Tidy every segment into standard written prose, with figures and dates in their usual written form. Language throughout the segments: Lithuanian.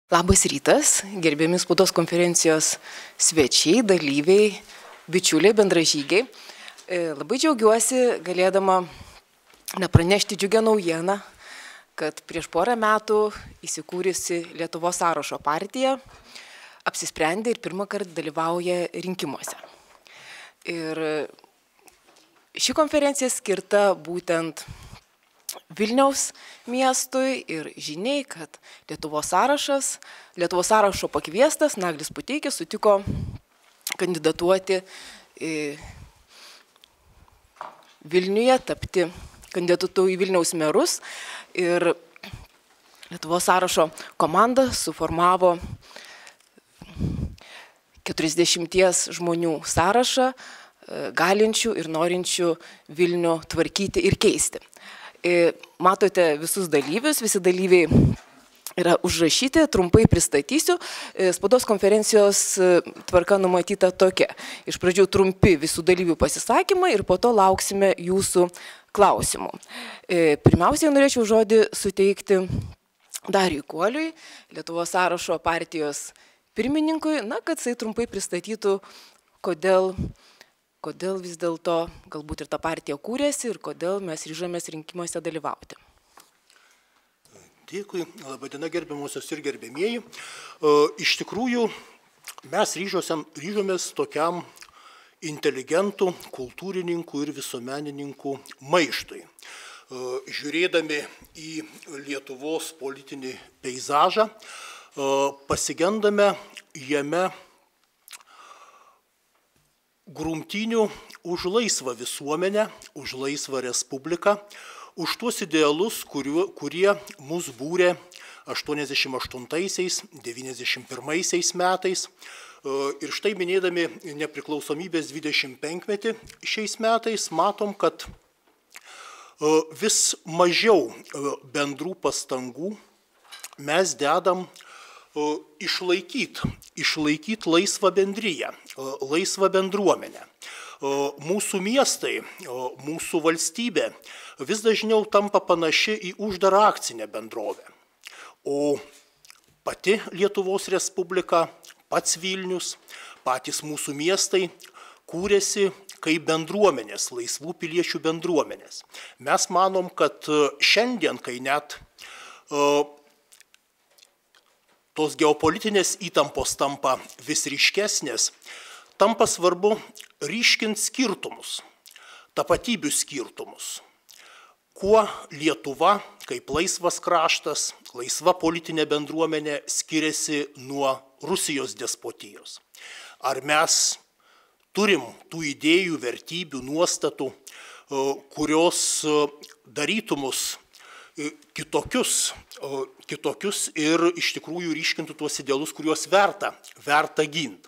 Labas rytas, gerbiami spaudos konferencijos svečiai, dalyviai, bičiuliai, bendražygiai. Labai džiaugiuosi galėdama pranešti džiugią naujieną, kad prieš porą metų įsikūrusi Lietuvos sąrašo partija apsisprendė ir pirmą kartą dalyvauja rinkimuose. Ir ši konferencija skirta būtent Vilniaus miestui ir žiniai, kad Lietuvos sąrašo pakviestas Naglis Puteikis sutiko kandidatuoti Vilniuje, tapti kandidatu į Vilniaus merus. Ir Lietuvos sąrašo komanda suformavo 40 žmonių sąrašą, galinčių ir norinčių Vilnių tvarkyti ir keisti. Matote visus dalyvius, visi dalyviai yra užrašyti, trumpai pristatysiu. Spaudos konferencijos tvarka numatyta tokia. Iš pradžių trumpi visų dalyvių pasisakymai ir po to lauksime jūsų klausimų. Pirmiausiai norėčiau žodį suteikti Dariui Kuoliui, Lietuvos sąrašo partijos pirmininkui, kad jisai trumpai pristatytų, kodėl vis dėlto galbūt ir ta partija kūrėsi ir kodėl mes ryžomės rinkimuose dalyvauti. Dėkui, laba diena gerbiamuosios ir gerbėmieji. Iš tikrųjų, mes ryžomės tokiam inteligentų, kultūrininkų ir visuomenininkų maištui. Žiūrėdami į Lietuvos politinį peizažą, pasigendame jame grumtynių už laisvą visuomenę, už laisvą respubliką, už tuos idealus, kurie mus būrė 88-91 metais. Ir štai minėdami nepriklausomybės 25-metį šiais metais matom, kad vis mažiau bendrų pastangų mes dedam išlaikyti laisvą bendriją, laisvą bendruomenę. Mūsų miestai, mūsų valstybė vis dažniau tampa panaši į uždarą akcinę bendrovę. O pati Lietuvos Respublika, pats Vilnius, patys mūsų miestai kūrėsi kaip bendruomenės, laisvų piliečių bendruomenės. Mes manom, kad šiandien, kai net tos geopolitinės įtampos tampa vis ryškesnės, tampa svarbu ryškinti skirtumus, tapatybių skirtumus. Kuo Lietuva, kaip laisvas kraštas, laisva politinė bendruomenė skiriasi nuo Rusijos despotijos. Ar mes turim tų idėjų, vertybių, nuostatų, kurios darytų mus kitokius ir iš tikrųjų ryškintų tuos idealus, kuriuos verta ginti.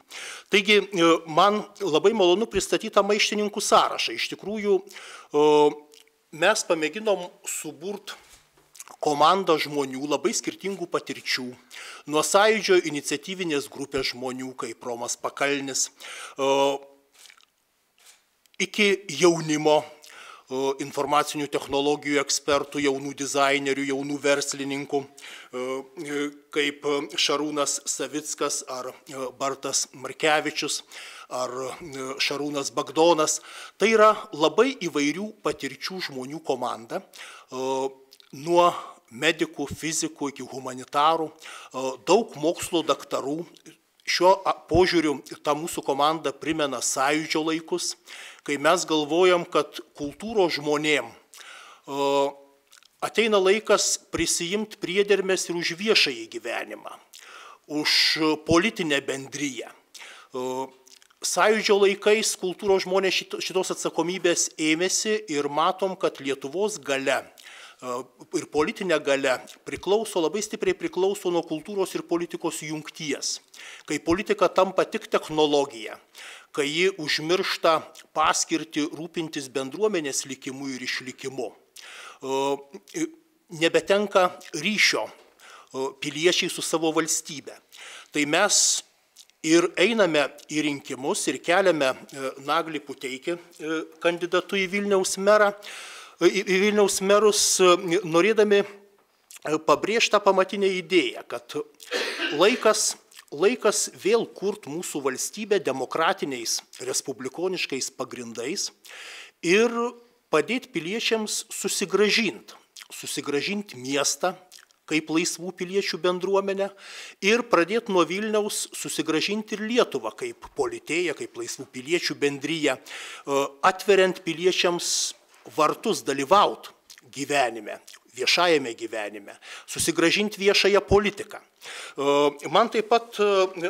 Taigi, man labai malonu pristatyti maištininkų sąrašą. Iš tikrųjų, mes pamėginom suburti komandą žmonių labai skirtingų patirčių. Nuo Sąjūdžio iniciatyvinės grupės žmonių, kaip Romas Pakalnis, iki jaunimo, informacinių technologijų ekspertų, jaunų dizainerių, jaunų verslininkų, kaip Šarūnas Savickas ar Bartas Markevičius ar Šarūnas Bagdonas. Tai yra labai įvairių patirčių žmonių komanda, nuo medikų, fizikų iki humanitarų, daug mokslo daktarų. Šiuo požiūriu ta mūsų komanda primena Sąjūdžio laikus, kai mes galvojam, kad kultūros žmonėm ateina laikas prisijimti priedermės ir už viešąjį gyvenimą, už politinę bendriją. Sąjūdžio laikais kultūros žmonės šitos atsakomybės ėmėsi ir matom, kad Lietuvos galia ir politinė galia labai stipriai priklauso nuo kultūros ir politikos jungties. Kai politika tampa tik technologija, kai ji užmiršta paskirtį rūpintis bendruomenės likimu ir išlikimu, nebetenka ryšio piliečiai su savo valstybe. Tai mes ir einame į rinkimus ir keliame Naglį Puteikį kandidatu į Vilniaus merą. Į Vilniaus merus norėdami pabrėžti tą pamatinę idėją, kad laikas vėl kurti mūsų valstybę demokratiniais, respublikoniškais pagrindais ir padėti piliečiams susigrąžinti miestą kaip laisvų piliečių bendruomenę ir pradėti nuo Vilniaus susigrąžinti ir Lietuvą kaip politėją, kaip laisvų piliečių bendryją, atveriant piliečiams vartus dalyvauti gyvenime, viešajame gyvenime, susigrąžinti viešąją politiką. Man taip pat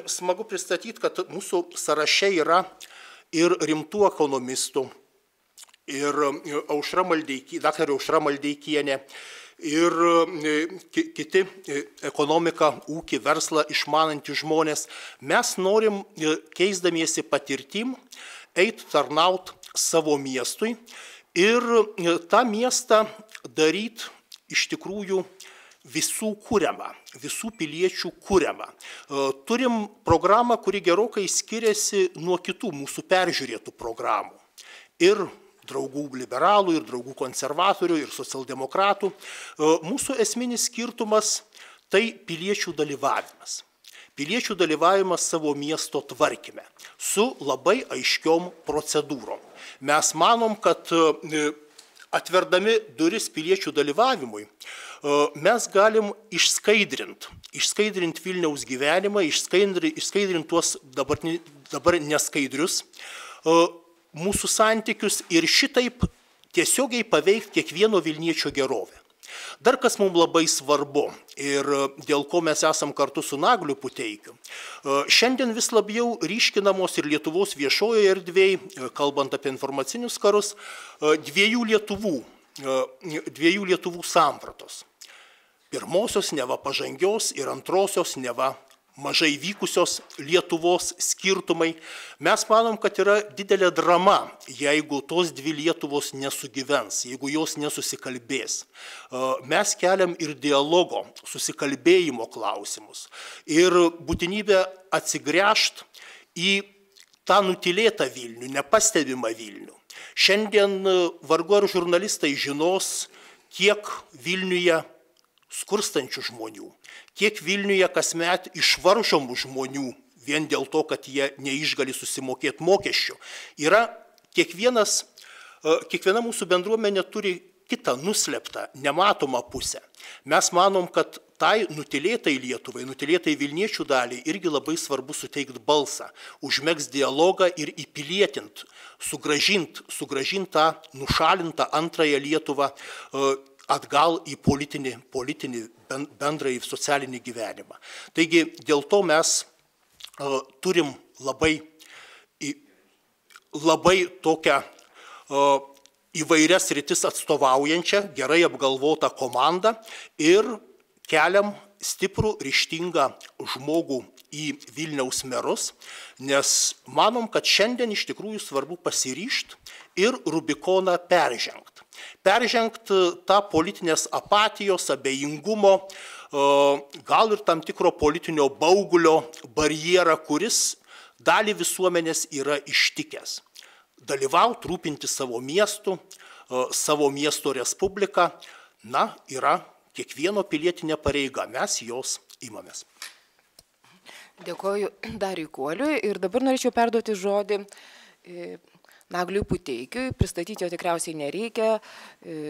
smagu pristatyti, kad mūsų sąraše yra ir rimtų ekonomistų, ir daktarė Aušra Maldeikienė, ir kiti ekonomiką, ūkį, verslą išmanantys žmonės. Mes norim, keisdamiesi patirtim, eiti tarnaut savo miestui ir tą miestą daryti iš tikrųjų visų kuriamą, visų piliečių kuriamą. Turim programą, kuri gerokai skiriasi nuo kitų mūsų peržiūrėtų programų. Ir draugų liberalų, ir draugų konservatorių, ir socialdemokratų. Mūsų esminis skirtumas – tai piliečių dalyvavimas. Piliečių dalyvavimas savo miesto tvarkyme su labai aiškiom procedūrom. Mes manom, kad atverdami duris piliečių dalyvavimui, mes galim išskaidrinti Vilniaus gyvenimą, išskaidrinti tuos dabar neskaidrius mūsų santykius ir šitaip tiesiogiai paveikti kiekvieno Vilniečio gerovę. Dar kas mums labai svarbu ir dėl ko mes esam kartu su Nagliu Puteikiu, šiandien vis labiau ryškinamos ir Lietuvos viešojoje erdvėje, kalbant apie informacinius karus, dviejų Lietuvų sampratos. Pirmosios neva pažangios ir antrosios neva mažai vykusios Lietuvos skirtumai. Mes manom, kad yra didelė drama, jeigu tos dvi Lietuvos nesugyvens, jeigu jos nesusikalbės. Mes keliam ir dialogo, susikalbėjimo klausimus ir būtinybę atsigręžti į tą nutylėtą Vilnių, nepastebimą Vilnių. Šiandien vargu ar žurnalistai žinos, kiek Vilniuje skurstančių žmonių, kiek Vilniuje kasmet išvaržomų žmonių vien dėl to, kad jie neišgali susimokėti mokesčių. Kiekviena mūsų bendruomenė turi kitą nuslėptą, nematomą pusę. Mes manom, kad tai nutylėtai Lietuvai, nutylėtai Vilniečių daliai irgi labai svarbu suteikti balsą, užmegzti dialogą ir įpilietinti, sugrąžinti tą nušalintą antrąją Lietuvą atgal į politinį bendrąjį socialinį gyvenimą. Taigi dėl to mes turim labai tokią įvairias sritis atstovaujančią, gerai apgalvotą komandą ir keliam stiprų, ryžtingą žmogų į Vilniaus merus, nes manom, kad šiandien iš tikrųjų svarbu pasiryžti ir Rubikoną peržengti. Peržengti tą politinės apatijos, abejingumo, gal ir tam tikro politinio baugulio barjerą, kuris dalį visuomenės yra ištikęs. Dalyvauti, rūpinti savo miestu, savo miesto respubliką, yra kiekvieno pilietinė pareiga, mes jos imamės. Dėkoju Dariui Kuoliui ir dabar norėčiau perduoti žodį Nagliui Puteikiui, pristatyti jo tikriausiai nereikia,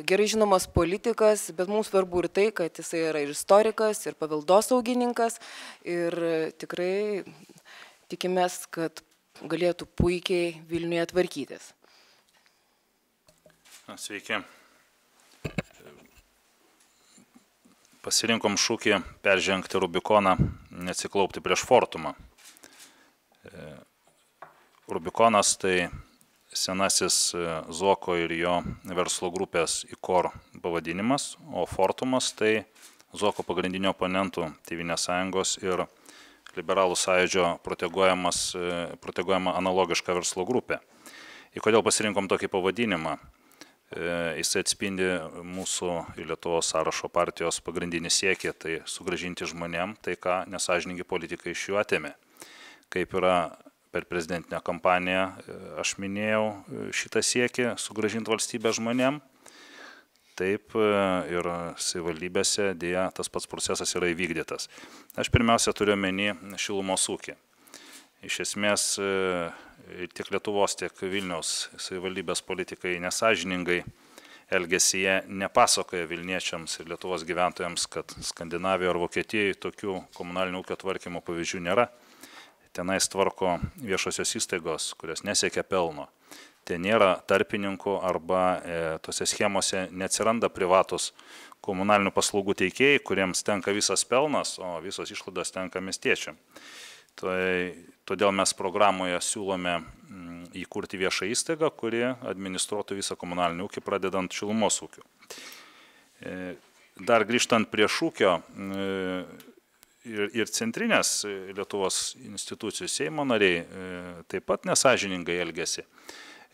gerai žinomas politikas, bet mums svarbu ir tai, kad jisai yra ir istorikas, ir paveldosaugininkas ir tikrai tikimės, kad galėtų puikiai Vilniuje tvarkytis. Sveiki. Pasirinkom šūkį peržengti Rubikoną, neatsiklaupti prieš Fortumą. Rubikonas tai senasis Zuoko ir jo verslo grupės IKOR pavadinimas, o Fortumas tai Zuoko pagrindinio oponentų Tėvynės sąjungos ir liberalų sąjūdžio proteguojama analogiška verslo grupė. Ir kodėl pasirinkom tokį pavadinimą? Jisai atspindi mūsų Lietuvos sąrašo partijos pagrindinį siekį, tai sugrąžinti žmonėm tai, ką nesąžiningi politikai iš jų atėmė. Kaip yra per prezidentinę kampaniją, aš minėjau šitą siekį sugrąžinti valstybę žmonėm, taip ir savivaldybėse dėja tas pats procesas yra įvykdytas. Aš pirmiausia turiu omeny šilumos ūkį. Iš esmės tiek Lietuvos, tiek Vilniaus savivaldybės politikai nesąžiningai elgesi, jie nepasakoja Vilniečiams ir Lietuvos gyventojams, kad Skandinavijoje ar Vokietijoje tokių komunalinio ūkio tvarkymo pavyzdžių nėra. Tenais tvarko viešosios įstaigos, kurios nesiekia pelno. Ten nėra tarpininkų arba tose schemose neatsiranda privatus komunalinių paslaugų teikėjai, kuriems tenka visas pelnas, o visos išlaidos tenka miestiečiam. Todėl mes programoje siūlome įkurti viešą įstaigą, kuri administruotų visą komunalinį ūkį, pradedant šilumos ūkiu. Dar grįžtant prie šūkio ir centrinės Lietuvos institucijų Seimo nariai taip pat nesąžiningai elgesi.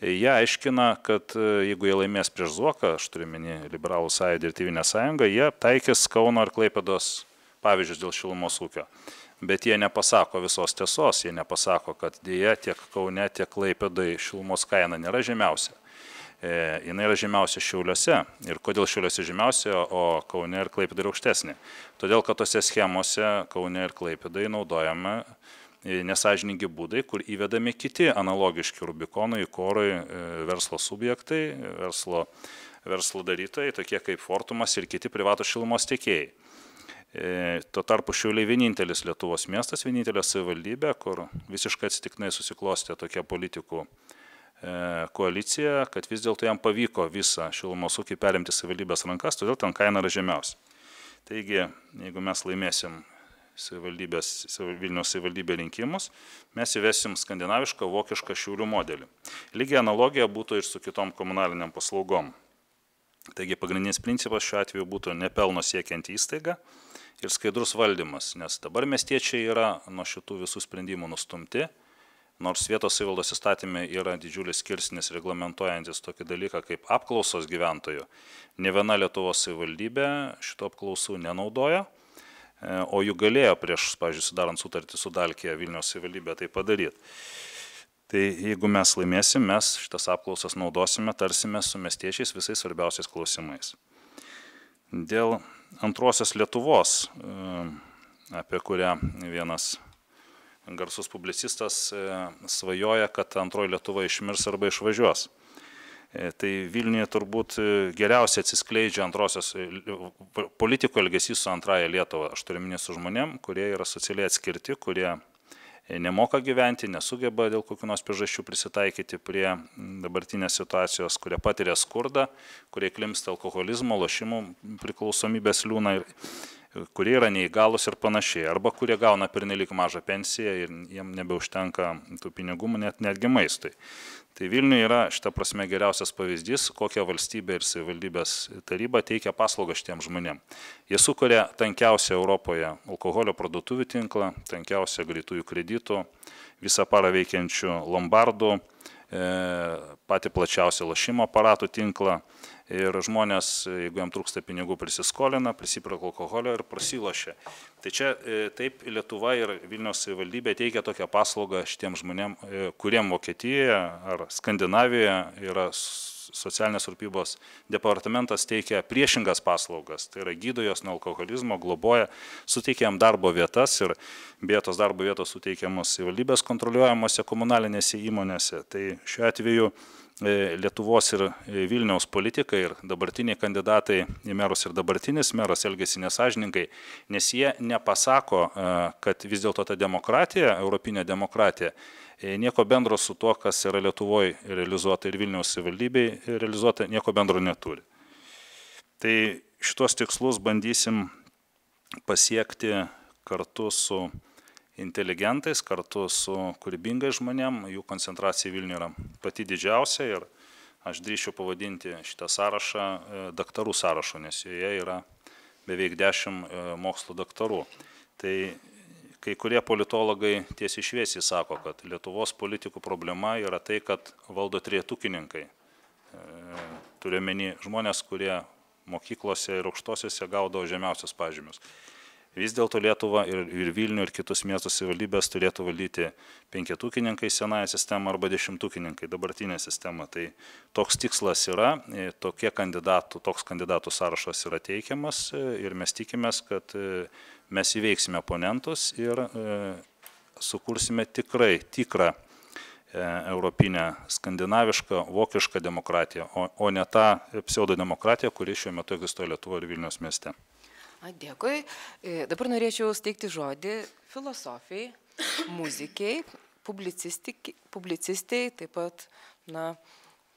Jie aiškina, kad jeigu jie laimės prieš Zuoką, aš turiu omeny Liberalų sąjūdį ir Tėvynės sąjungą, jie taikys Kauno ir Klaipėdos pavyzdžius dėl šilumos ūkio. Bet jie nepasako visos tiesos, jie nepasako, kad dėja tiek Kaune, tiek Klaipėdai šilumos kaina nėra žemiausia. Jis yra žemiausia Šiauliuose. Ir kodėl Šiauliuose žemiausia, o Kaune ir Klaipėdai yra aukštesnė? Todėl, kad tose schemose Kaune ir Klaipėdai naudojame nesąžiningi būdai, kur įvedami kiti analogiški Rubikonai, Korui, verslo subjektai, verslo darytojai, tokie kaip Fortumas ir kiti privatus šilumos tiekėjai. Tuo tarpu Šiauliai vienintelis Lietuvos miestas, vienintelė savivaldybė, kur visiškai atsitiktinai susiklostė tokia politikų koalicija, kad vis dėlto jam pavyko visą šilumos ūkį perimti savivaldybės rankas, todėl ten kaina yra žemiausia. Taigi, jeigu mes laimėsim Vilniaus savivaldybė rinkimus, mes įvesim skandinavišką, vokišką Šiaulių modelį. Lygiai analogija būtų ir su kitom komunaliniam paslaugom. Taigi, pagrindinis principas šiuo atveju būtų nepelno siekianti įstaiga ir skaidrus valdymas, nes dabar miestiečiai yra nuo šitų visų sprendimų nustumti, nors vietos savivaldos įstatymė yra didžiulis skirsnis reglamentuojantis tokį dalyką kaip apklausos gyventojų. Ne viena Lietuvos savivaldybė šito apklausų nenaudoja, o jų galėjo prieš, pavyzdžiui, sudarant sutartį su Dalkija Vilniaus savivaldybė tai padaryti. Tai jeigu mes laimėsim, mes šitas apklausas naudosime, tarsime su miestiečiais visais svarbiausiais klausimais. Dėl antrosios Lietuvos, apie kurią vienas garsus publicistas svajoja, kad antroji Lietuva išmirs arba išvažiuos. Tai Vilniuje turbūt geriausiai atsiskleidžia antrosios politikų elgesys su antraja Lietuva. Aš turiu omeny su žmonėm, kurie yra socialiai atskirti, kurie nemoka gyventi, nesugeba dėl kokių nors priežasčių prisitaikyti prie dabartinės situacijos, kurie patiria skurdą, kurie klimpsta alkoholizmo, lošimų priklausomybės liūną, kurie yra neįgalus ir panašiai, arba kurie gauna pernelyg mažą pensiją ir jiem nebeužtenka tų pinigų netgi maistui. Tai Vilniuje yra šita prasme geriausias pavyzdys, kokią valstybė ir savivaldybės taryba teikia paslaugą šitiem žmonėm. Jie sukuria tankiausią Europoje alkoholio parduotuvių tinklą, tankiausią greitųjų kreditų, visą parą veikiančių lombardų, patį plačiausią lošimo aparatų tinklą. Ir žmonės, jeigu jam trūksta pinigų, prisiskolina, prisiperka alkoholio ir prasilošia. Tai čia taip Lietuva ir Vilniaus savivaldybė teikia tokią paslaugą šitiem žmonėm, kuriem Vokietijoje ar Skandinavijoje yra socialinės rūpybos departamentas teikia priešingas paslaugas. Tai yra gydo jos nuo alkoholizmo, globoja, suteikia jam darbo vietas ir beje tos darbo vietos suteikiamos savivaldybės kontroliuojamose komunalinėse įmonėse. Tai šiuo atveju Lietuvos ir Vilniaus politikai ir dabartiniai kandidatai į merus ir dabartinis meras elgesi nesąžiningai, nes jie nepasako, kad vis dėlto ta demokratija, europinė demokratija, nieko bendro su tuo, kas yra Lietuvoje realizuota ir Vilniaus savivaldybėje realizuota, nieko bendro neturi. Tai šitos tikslus bandysim pasiekti kartu su inteligentais, kartu su kūrybingais žmonėm, jų koncentracija Vilniuje yra pati didžiausia ir aš drįsčiau pavadinti šitą sąrašą daktarų sąrašu, nes joje yra beveik 10 mokslo daktarų. Tai kai kurie politologai tiesiai šviesiai sako, kad Lietuvos politikų problema yra tai, kad valdo trejetukininkai. Turiu omeny žmonės, kurie mokyklose ir aukštosiuose gaudavo žemiausius pažymius. Vis dėlto Lietuvą ir Vilnių ir kitus miestus savivaldybės turėtų valdyti penketukininkai senąją sistemą arba dešimtukininkai dabartinę sistemą. Tai toks tikslas yra, toks kandidatų sąrašas yra teikiamas ir mes tikimės, kad mes įveiksime oponentus ir sukursime tikrą europinę, skandinavišką, vokišką demokratiją, o ne tą pseudodemokratiją, kuri šiuo metu egzistuoja Lietuvoje ir Vilniaus mieste. Dėkui. Dabar norėčiau steigti žodį filosofijai, muzikiai, publicistai, taip pat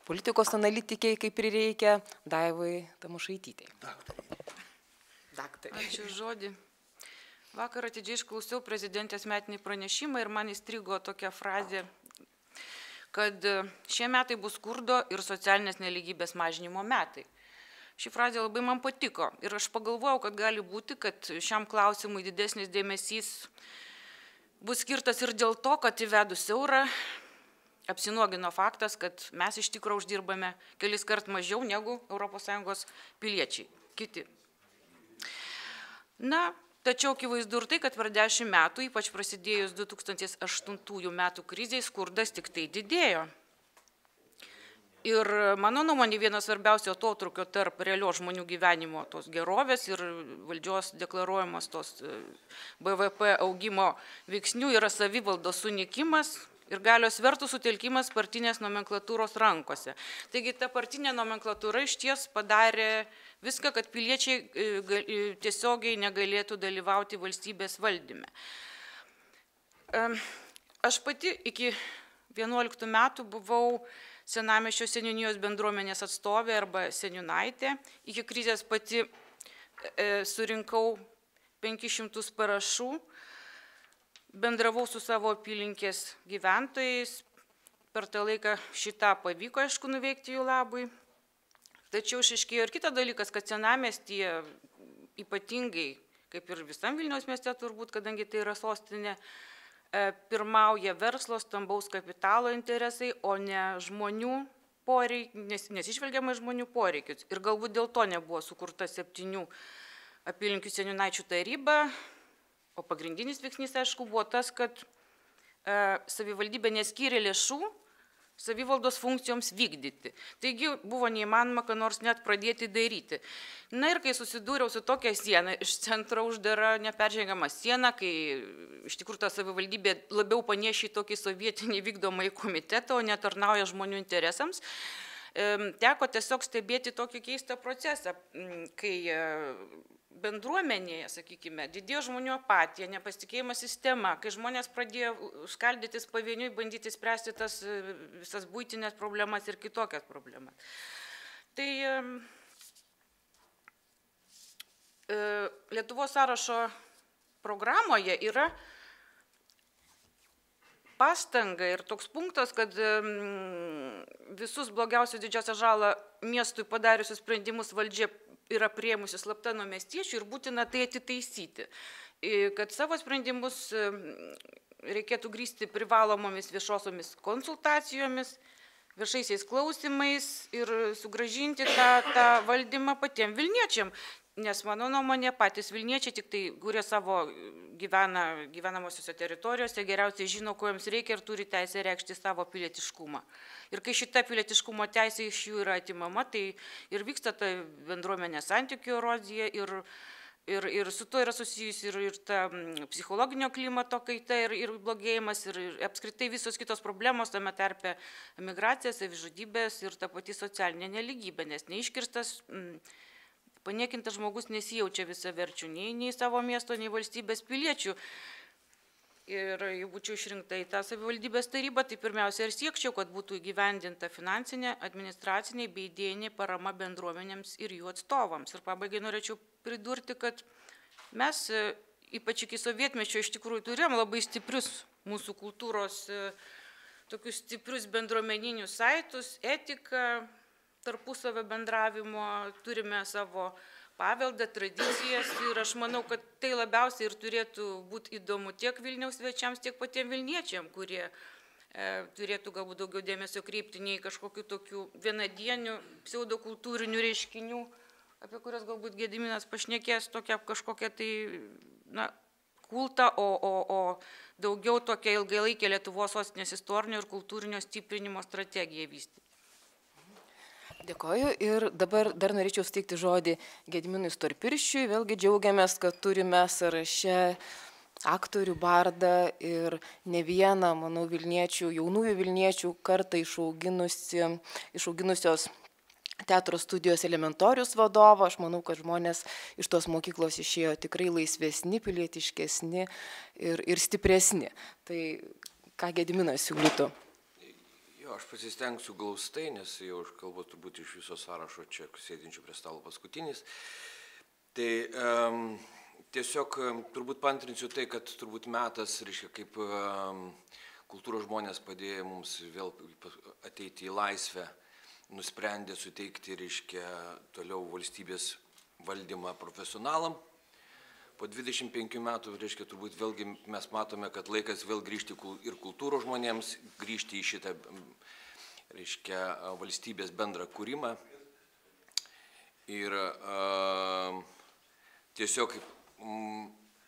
politikos analitikiai, kaip prireikia, Daivai Tamošaitytei. Daktarai. Ačiū žodį. Vakar atidžiai išklausiau prezidentės metinį pranešimą ir man įstrigo tokia frazė, kad šie metai bus skurdo ir socialinės nelygybės mažinimo metai. Ši frazė labai man patiko ir aš pagalvojau, kad gali būti, kad šiam klausimui didesnis dėmesys bus skirtas ir dėl to, kad įvedus eurą apsinuogino faktas, kad mes iš tikrųjų uždirbame kelis kart mažiau negu ES piliečiai, kiti. Tačiau akivaizdu ir tai, kad per 10 metų, ypač prasidėjus 2008 metų krizei, skurdas tik tai didėjo. Ir mano nuomonė vienas svarbiausio atotrūkio tarp realios žmonių gyvenimo tos gerovės ir valdžios deklaruojamas tos BVP augimo veiksnių yra savivaldos sunykimas ir galios svertų sutelkimas partinės nomenklatūros rankose. Taigi ta partinė nomenklatūra išties padarė viską, kad piliečiai tiesiogiai negalėtų dalyvauti valstybės valdyme. Aš pati iki 11 metų buvau Senamiesčio seniūnijos bendruomenės atstovė arba seniūnaitė. Iki krizės pati surinkau 500 parašų, bendravau su savo apylinkės gyventojais. Per tą laiką šitą pavyko, aišku, nuveikti jų labui. Tačiau išaiškėjo ir kitas dalykas, kad Senamiestyje ypatingai, kaip ir visam Vilniaus mieste turbūt, kadangi tai yra sostinė, pirmauja verslo, stambaus kapitalo interesai, o ne žmonių poreikius, nesižvelgiama žmonių poreikius. Ir galbūt dėl to nebuvo sukurta 7 apylinkių seniūnaičių taryba, o pagrindinis veiksnys, aišku, buvo tas, kad savivaldybė neskyrė lėšų savivaldos funkcijoms vykdyti. Taigi buvo neįmanoma, ką nors net pradėti daryti. Na ir kai susidūriau su tokia siena, iš centro uždara neperžengiama siena, kai iš tikrųjų ta savivaldybė labiau panėšė į tokį sovietinį vykdomąjį komitetą, o netarnauja žmonių interesams, teko tiesiog stebėti tokį keistą procesą, kai bendruomenėje, sakykime, didėjo žmonių apatija, nepasitikėjimo sistema, kai žmonės pradėjo skaldytis pavieniui, bandyti spręsti tas visas buitinės problemas ir kitokias problemas. Tai Lietuvos sąrašo programoje yra pastanga ir toks punktas, kad visus blogiausius didžiausią žalą miestui padariusius sprendimus valdžia yra priėmusi slapta nuo miestiečių ir būtina tai atitaisyti. Kad savo sprendimus reikėtų grįsti privalomomis viešosiomis konsultacijomis, viešaisiais klausimais ir sugrąžinti tą valdymą patiems Vilniečiam. Nes mano nuomonė, patys Vilniečiai, tik tai, kurie savo gyvenamosiuose teritorijose, geriausiai žino, ko jiems reikia ir turi teisę reikšti savo pilietiškumą. Ir kai šita pilietiškumo teisė iš jų yra atimama, tai ir vyksta ta bendruomenės santykių erozija ir su to yra susijusi ir ta psichologinio klimato kaita ir blogėjimas ir apskritai visos kitos problemos, tame tarpe emigracija, savižudybės ir ta pati socialinė nelygybė, nes neiškirstas paniekintas žmogus nesijaučia visaverčių nei savo miesto, nei valstybės piliečių. Ir jeigu būčiau išrinkta į tą savivaldybės tarybą, tai pirmiausia ir siekčiau, kad būtų įgyvendinta finansinė, administracinė bei idėjinė parama bendruomenėms ir jų atstovams. Ir pabaigai norėčiau pridurti, kad mes, ypač iki sovietmečio, iš tikrųjų turėjom labai stiprius mūsų kultūros, tokius stiprius bendruomeninius saitus, etiką, tarpusavio bendravimo, turime savo paveldą, tradicijas ir aš manau, kad tai labiausiai ir turėtų būti įdomu tiek Vilniaus svečiams, tiek patiems Vilniečiam, kurie turėtų galbūt daugiau dėmesio kreipti nei kažkokių tokių vienadienių pseudokultūrinių reiškinių, apie kurias galbūt Gediminas pašnekės, tokia kažkokia tai kultą, o daugiau tokia ilgalaikė Lietuvos sostinės istorinio ir kultūrinio stiprinimo strategija vystyti. Dėkoju ir dabar dar norėčiau suteikti žodį Gediminui Storpirščiui. Vėlgi džiaugiamės, kad turime sąraše aktorių, bardą ir ne vieną, manau, Vilniečių, jaunųjų Vilniečių kartą išauginusios teatro studijos Elementorius vadovą. Aš manau, kad žmonės iš tos mokyklos išėjo tikrai laisvesni, pilietiškesni ir stipresni. Tai ką Gediminas siūlytų? Aš pasistengsiu glaustai, nes jau aš kalbu turbūt iš viso sąrašo čia sėdinčių prie stalo paskutinis. Tai tiesiog turbūt paantrinsiu tai, kad turbūt metas, reiškia, kaip kultūros žmonės padėjo mums vėl ateiti į laisvę, nusprendė suteikti, reiškia, toliau valstybės valdymą profesionalam. Po 25 metų, reiškia, turbūt vėlgi mes matome, kad laikas vėl grįžti ir kultūros žmonėms, grįžti į šitą, reiškia, valstybės bendrą kūrimą. Ir tiesiog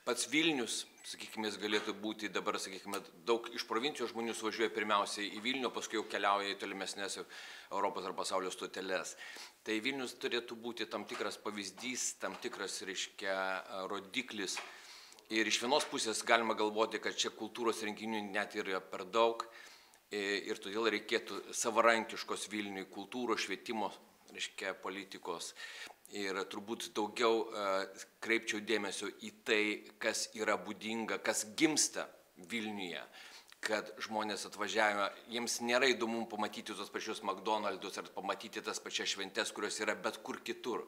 pats Vilnius, sakykime, galėtų būti dabar, sakykime, daug iš provincijos žmonių suvažiuoja pirmiausiai į Vilnių, paskui jau keliauja į tolimesnės Europos ar pasaulio stoteles. Tai Vilnius turėtų būti tam tikras pavyzdys, tam tikras, reiškia, rodiklis. Ir iš vienos pusės galima galvoti, kad čia kultūros renginių net yra per daug ir todėl reikėtų savarankiškos Vilniui kultūros, švietimo, reiškia, politikos. Ir turbūt daugiau kreipčiau dėmesio į tai, kas yra būdinga, kas gimsta Vilniuje, kad žmonės atvažiavę, jiems nėra įdomu pamatyti tos pačius McDonald's ar pamatyti tas pačias šventes, kurios yra bet kur kitur.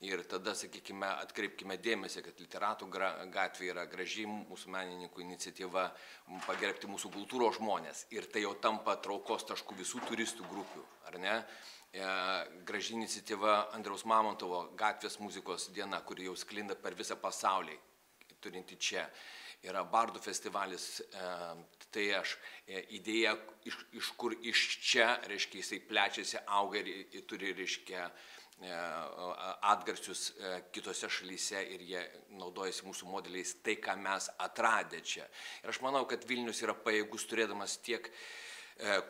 Ir tada, sakykime, atkreipkime dėmesį, kad Literatų gatvė yra graži mūsų menininkų iniciatyva pagerbti mūsų kultūros žmonės. Ir tai jau tampa traukos taškų visų turistų grupių, ar ne? Graži iniciatyva Andriaus Mamontovo gatvės muzikos diena, kuri jau sklinda per visą pasaulį, turinti čia. Yra Bardų festivalis, tai aš idėja, iš kur iš čia, reiškia, jisai plečiasi, auga ir turi, reiškia, atgarsius kitose šalyse ir jie naudojasi mūsų modeliais, tai, ką mes atradę čia. Ir aš manau, kad Vilnius yra pajėgus turėdamas tiek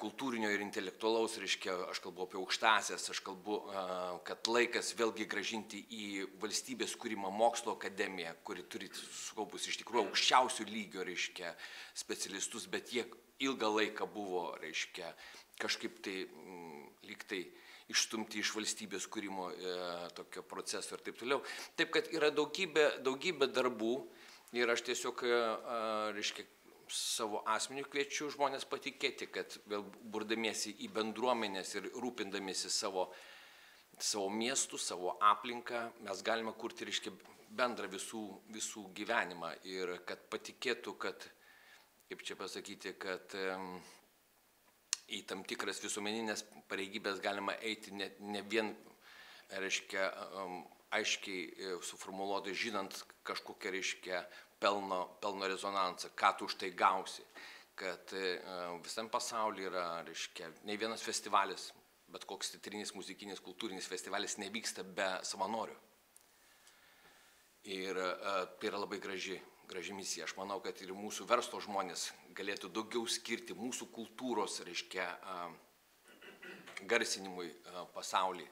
kultūrinio ir intelektualaus, reiškia, aš kalbu apie aukštąsias, aš kalbu, kad laikas vėlgi gražinti į valstybės kūrimą mokslo akademiją, kuri turi sukaupus iš tikrųjų aukščiausių lygio, reiškia, specialistus, bet jie ilgą laiką buvo, reiškia, kažkaip tai lyg tai išstumti iš valstybės kūrimo tokio proceso ir taip toliau. Taip, kad yra daugybė darbų ir aš tiesiog, reiškia, savo asmeniu kviečiu žmonės patikėti, kad vėl burdamiesi į bendruomenės ir rūpindamiesi savo miestų, savo aplinką, mes galime kurti, reiškia, bendrą visų gyvenimą ir kad patikėtų, kad, kaip čia pasakyti, kad į tam tikras visuomeninės pareigybės galima eiti ne vien, reiškia, aiškiai suformuluotai, žinant kažkokią, reiškia, pelno rezonansą, ką tu už tai gausi, kad visam pasaulyje yra, reiškia, ne vienas festivalis, bet koks teatrinis, muzikinis, kultūrinis festivalis nevyksta be savanorių. Ir tai yra labai graži misija. Aš manau, kad ir mūsų verslo žmonės galėtų daugiau skirti mūsų kultūros, reiškia, garsinimui pasaulyje.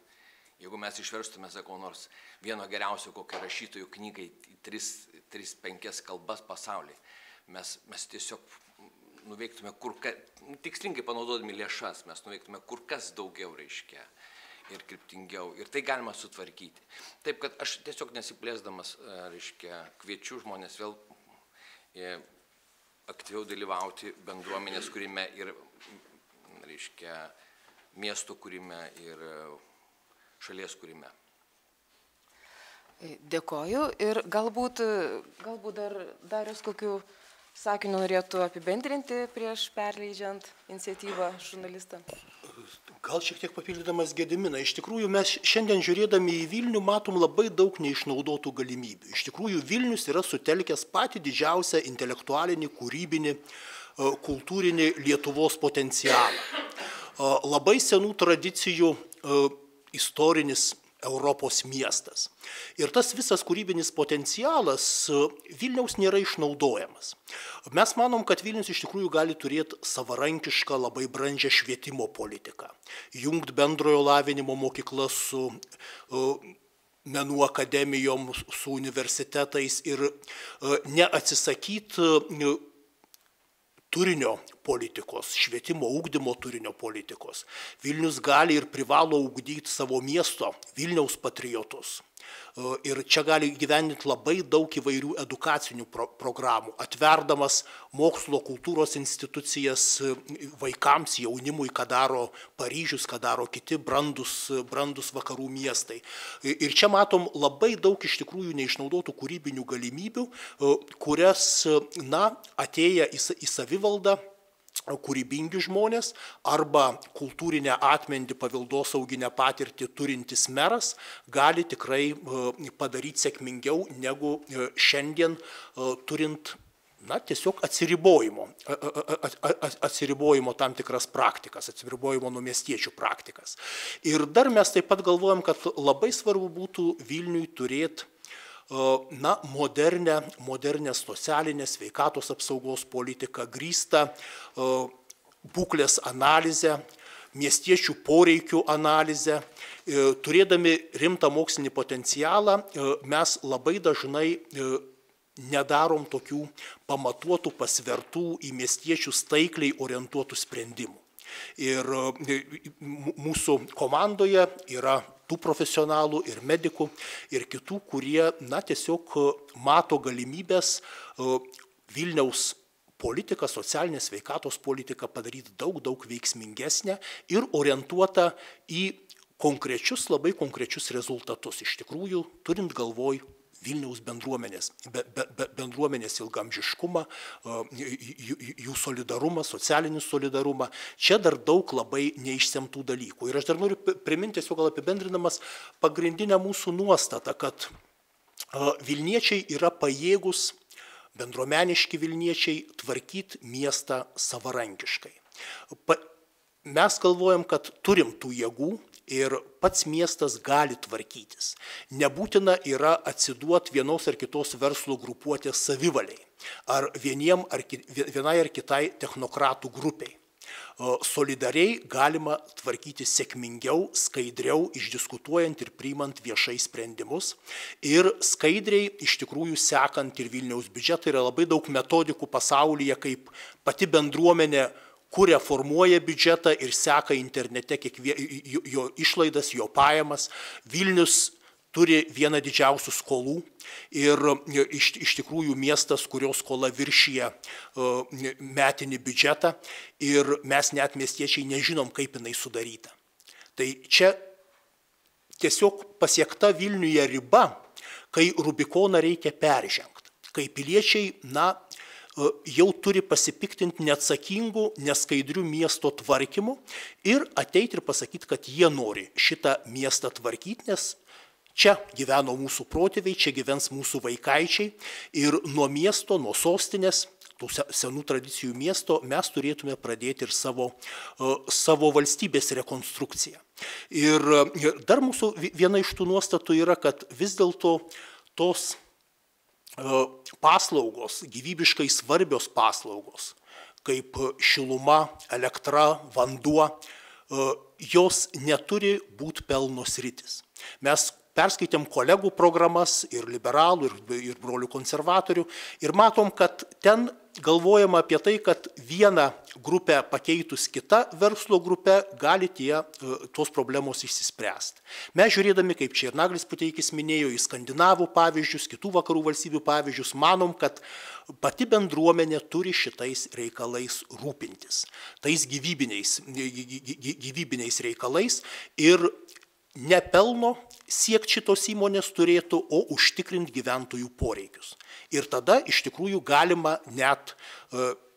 Jeigu mes išverstume, sakau, nors vieno geriausio kokio rašytojų knygai į 3-5 kalbas pasaulyje, mes tiesiog nuveiktume tikslingai panaudodami lėšas, mes nuveiktume kur kas daugiau, reiškia, ir kryptingiau. Ir tai galima sutvarkyti. Taip, kad aš tiesiog nesiplėsdamas, reiškia, kviečiu žmonės vėl aktyviau dalyvauti bendruomenės kūrime ir, reiškia, miestų kūrime ir šalies kūrime. Dėkoju ir galbūt dar Darius kokiu sakiniu norėtų apibendrinti prieš perleidžiant iniciatyvą žurnalistą. Gal šiek tiek papildydamas Gediminą. Iš tikrųjų, mes šiandien žiūrėdami į Vilnių matom labai daug neišnaudotų galimybių. Iš tikrųjų, Vilnius yra sutelkęs patį didžiausią intelektualinį, kūrybinį, kultūrinį Lietuvos potencialą. Labai senų tradicijų istorinis Europos miestas. Ir tas visas kūrybinis potencialas Vilniaus nėra išnaudojamas. Mes manom, kad Vilnius iš tikrųjų gali turėti savarankišką, labai brandžią švietimo politiką, jungt bendrojo lavinimo mokyklas su menų akademijom, su universitetais ir neatsisakyti turinio politikos, švietimo ugdymo turinio politikos. Vilnius gali ir privalo ugdyti savo miesto, Vilniaus patriotus. Ir čia gali gyvendinti labai daug įvairių edukacinių programų, atverdamas mokslo kultūros institucijas vaikams, jaunimui, ką daro Paryžius, ką daro kiti brandus vakarų miestai. Ir čia matom labai daug iš tikrųjų neišnaudotų kūrybinių galimybių, kurias, atėję į savivaldą, kūrybingi žmonės arba kultūrinę atmintį, paveldosauginę patirtį turintis meras gali tikrai padaryti sėkmingiau negu šiandien turint tiesiog atsiribojimo tam tikras praktikas, atsiribojimo nuo miestiečių praktikas. Ir dar mes taip pat galvojam, kad labai svarbu būtų Vilniui turėti modernę socialinę sveikatos apsaugos politiką, grįstą būklės analizę, miestiečių poreikių analizę. Turėdami rimtą mokslinį potencialą, mes labai dažnai nedarom tokių pamatuotų, pasvertų į miestiečius taikliai orientuotų sprendimų. Ir mūsų komandoje yra tų profesionalų ir medikų ir kitų, kurie tiesiog mato galimybės Vilniaus politiką, socialinę sveikatos politiką padaryti daug veiksmingesnę ir orientuotą į labai konkrečius rezultatus. Iš tikrųjų, turint galvoj Vilniaus bendruomenės ilgamžiškumą, jų solidarumą, socialinį solidarumą. Čia dar daug labai neišsemtų dalykų. Ir aš dar noriu priminti, tiesiog gal apibendrinamas, pagrindinę mūsų nuostatą, kad Vilniečiai yra pajėgus, bendruomeniški Vilniečiai, tvarkyti miestą savarankiškai. Mes galvojam, kad turim tų jėgų ir pats miestas gali tvarkytis. Nebūtina yra atsiduoti vienos ar kitos verslo grupuotės savivaliai, ar vienai ar kitai technokratų grupiai. Solidariai galima tvarkyti sėkmingiau, skaidriau, išdiskutuojant ir priimant viešai sprendimus. Ir skaidriai, iš tikrųjų, sekant ir Vilniaus biudžetą, yra labai daug metodikų pasaulyje, kaip pati bendruomenė kuria, formuoja biudžetą ir seka internete jo išlaidas, jo pajamas. Vilnius turi vieną didžiausių skolų ir iš tikrųjų miestas, kurio skola viršyje metinį biudžetą ir mes net miestiečiai nežinom, kaip jinai sudaryta. Tai čia tiesiog pasiekta Vilniuje riba, kai Rubikoną reikia peržengti, kai piliečiai, jau turi pasipiktinti neatsakingų, neskaidrių miesto tvarkymų ir ateiti ir pasakyti, kad jie nori šitą miestą tvarkyti, nes čia gyveno mūsų protėviai, čia gyvens mūsų vaikaičiai ir nuo miesto, nuo sostinės, tų senų tradicijų miesto mes turėtume pradėti ir savo valstybės rekonstrukciją. Ir dar mūsų viena iš tų nuostatų yra, kad vis dėlto tos paslaugos, gyvybiškai svarbios paslaugos, kaip šiluma, elektra, vanduo, jos neturi būti pelno sritis. Mes perskaitėm kolegų programas ir liberalų, ir brolių konservatorių ir matom, kad ten galvojama apie tai, kad vieną grupę pakeitus kitą verslo grupę gali tos problemos išsispręsti. Mes žiūrėdami, kaip čia ir Naglis Puteikis minėjo, į skandinavų pavyzdžius, kitų vakarų valstybių pavyzdžius, manom, kad pati bendruomenė turi šitais reikalais rūpintis, tais gyvybiniais reikalais ir nepelno siekti šitos įmonės turėtų, o užtikrinti gyventojų poreikius. Ir tada iš tikrųjų galima net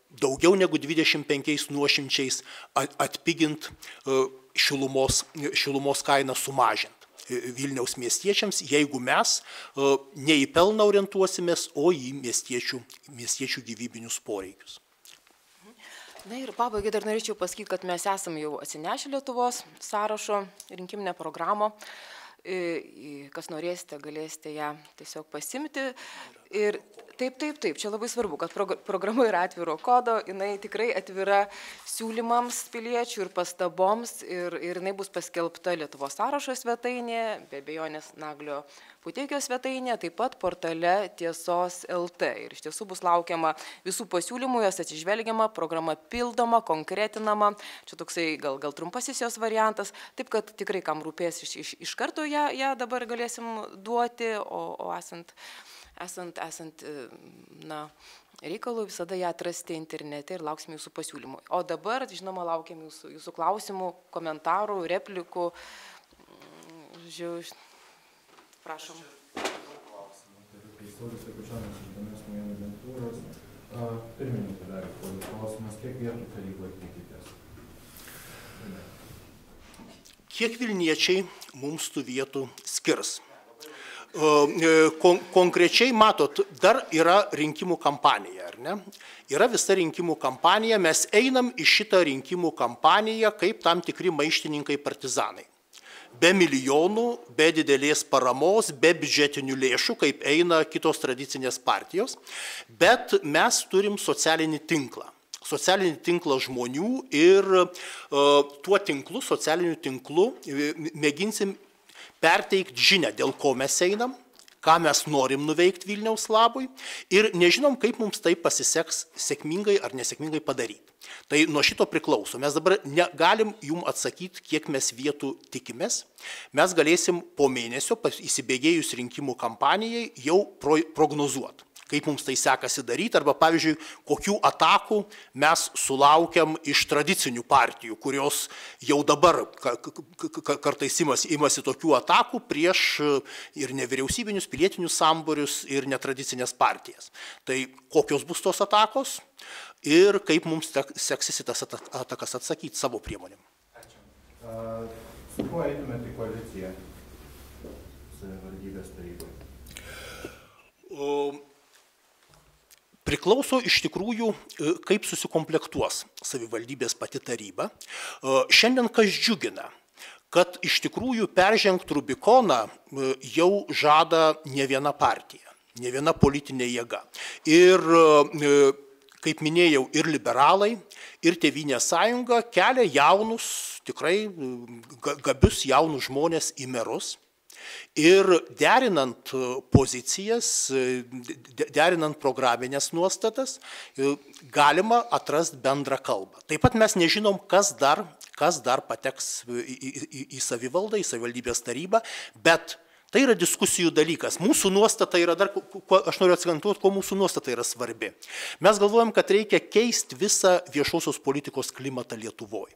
daugiau negu 25 nuošimčiais atpiginti šilumos kainą sumažinti Vilniaus miestiečiams, jeigu mes ne į pelną orientuosimės, o į miestiečių gyvybinius poreikius. Na ir pabaigai dar norėčiau pasakyti, kad mes esame jau atsinešę Lietuvos sąrašo rinkiminę programą Kas norėsite, galėsite ją tiesiog pasimti. Ir taip, čia labai svarbu, kad programa yra atviro kodo, jinai tikrai atvira siūlymams piliečių ir pastaboms ir jinai bus paskelbta Lietuvos sąrašo svetainėje, be abejonės Naglio Puteikio svetainėje, taip pat portale Tiesos LT. Ir iš tiesų bus laukiama visų pasiūlymų, jos atsižvelgiama, programa pildoma, konkretinama. Čia toksai gal trumpasis jos variantas, taip kad tikrai kam rūpės iš karto ją dabar galėsim duoti, o esant reikalų visada ją atrasti internete ir lauksime jūsų pasiūlymų. O dabar, žinoma, laukiam jūsų klausimų, komentarų, replikų. Prašom. Pirmininkė dar klausimas, kiek vietų taryboje tikitės? Kiek vilniečiai mums tų vietų skirs? Konkrečiai, matot, dar yra rinkimų kampanija, ar ne? Yra visa rinkimų kampanija, mes einam į šitą rinkimų kampaniją kaip tam tikri maištininkai partizanai. Be milijonų, be didelės paramos, be biudžetinių lėšų, kaip eina kitos tradicinės partijos, bet mes turim socialinį tinklą žmonių ir tuo tinklu, socialiniu tinklu mėginsim perteikti žinią, dėl ko mes einam, ką mes norim nuveikti Vilniaus labui ir nežinom, kaip mums tai pasiseks sėkmingai ar nesėkmingai padaryti. Tai nuo šito priklauso. Mes dabar negalim jum atsakyti, kiek mes vietų tikimės. Mes galėsim po mėnesio, įsibėgėjus rinkimų kampanijai, jau prognozuoti, kaip mums tai sekasi daryti, arba pavyzdžiui, kokių atakų mes sulaukiam iš tradicinių partijų, kurios jau dabar kartais imasi tokių atakų prieš ir nevyriausybinius, pilietinius sambūrius ir netradicinės partijas. Tai kokios bus tos atakos ir kaip mums seksis tas atakas atsakyti savo priemonėm. Ačiū. Su kuo eitumėte į koaliciją savivaldybės taryboje? Priklauso iš tikrųjų, kaip susikomplektuos savivaldybės pati taryba. Šiandien kas džiugina, kad iš tikrųjų peržengt Rubikoną jau žada ne viena partija, ne viena politinė jėga. Ir, kaip minėjau, ir liberalai, ir Tėvynės sąjunga kelia jaunus, tikrai gabius jaunus žmonės į merus. Ir derinant pozicijas, derinant programinės nuostatas, galima atrasti bendrą kalbą. Taip pat mes nežinom, kas dar pateks į savivaldą, į savivaldybės tarybą, bet tai yra diskusijų dalykas. Mūsų nuostata yra dar, aš noriu akcentuoti, ko mūsų nuostata yra svarbi. Mes galvojam, kad reikia keisti visą viešosios politikos klimatą Lietuvoje.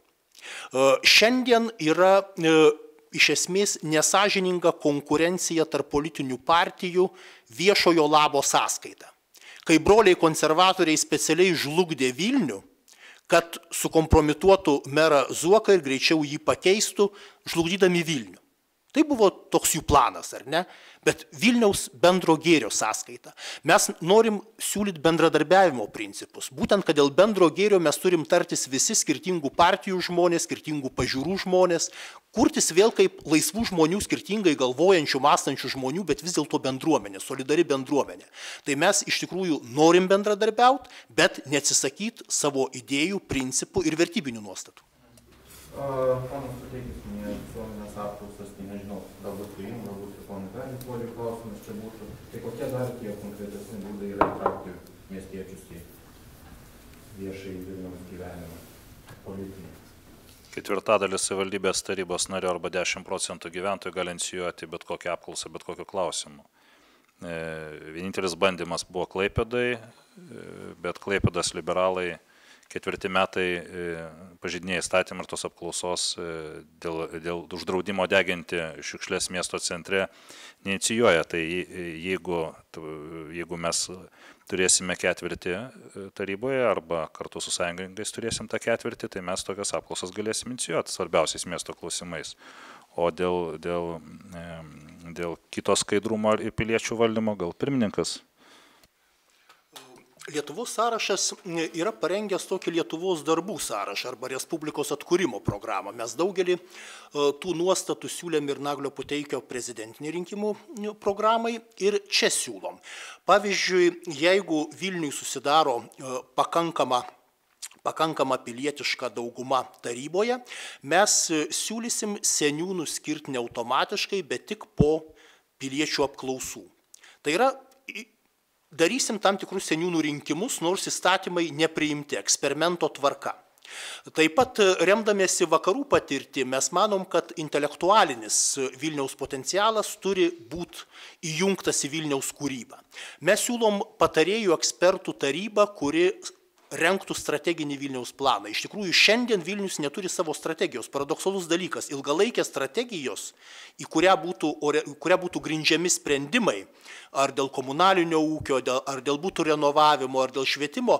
Šiandien yra iš esmės nesąžininga konkurencija tarp politinių partijų viešojo labo sąskaita. Kai broliai konservatoriai specialiai žlugdė Vilnių, kad sukompromituotų merą Zuoką ir greičiau jį pakeistų, žlugdydami Vilnių. Tai buvo toks jų planas, ar ne? Bet Vilniaus bendro gėrio sąskaita. Mes norim siūlyti bendradarbiavimo principus. Būtent, kad dėl bendro gėrio mes turim tartis visi skirtingų partijų žmonės, skirtingų pažiūrų žmonės, kurtis vėl kaip laisvų žmonių, skirtingai galvojančių, mąstančių žmonių, bet vis dėlto bendruomenė, solidari bendruomenė. Tai mes iš tikrųjų norim bendradarbiauti, bet neatsisakyti savo idėjų, principų ir vertybinių nuostatų. Ponas Puteikis minėjo visuomenės apklausas, tai nežinau, galbūt tai jums, galbūt ir ponui Danipoliui klausimas čia būtų. Tai kokie dar tie konkretesni būdai yra įtraukti miestiečius į viešąjį Vilniaus gyvenimą, politinį? Ketvirtadalis savivaldybės tarybos narių arba 10% gyventojų gali inicijuoti bet kokią apklausą, bet kokiu klausimu. Vienintelis bandymas buvo Klaipėdai, bet Klaipėdos liberalai 4 metai pažeidinėja įstatymą ir tos apklausos dėl uždraudimo deginti šiukšlės miesto centre neinicijuoja. Tai jeigu mes turėsime ketvirtį taryboje arba kartu su sąjungininkais turėsim tą ketvirtį, tai mes tokias apklausas galėsim inicijuoti svarbiausiais miesto klausimais. O dėl kito skaidrumo ir piliečių valdymo gal pirmininkas? Lietuvos sąrašas yra parengęs tokį Lietuvos darbų sąrašą arba Respublikos atkūrimo programą. Mes daugelį tų nuostatų siūlėm ir Naglio Puteikio prezidentinių rinkimų programai ir čia siūlom. Pavyzdžiui, jeigu Vilniui susidaro pakankama pilietiška dauguma taryboje, mes siūlysim seniūnų skirti ne automatiškai, bet tik po piliečių apklausų. Tai yra, darysim tam tikrus seniūnų rinkimus, nors įstatymai nepriimti, eksperimento tvarka. Taip pat remdamiesi vakarų patirtį, mes manom, kad intelektualinis Vilniaus potencialas turi būti įjungtas į Vilniaus kūrybą. Mes siūlom patarėjų ekspertų tarybą, kuri rengtų strateginį Vilniaus planą. Iš tikrųjų, šiandien Vilnius neturi savo strategijos. Paradoksalus dalykas, ilgalaikės strategijos, į kurią būtų grindžiami sprendimai, ar dėl komunalinio ūkio, ar dėl butų renovavimo, ar dėl švietimo,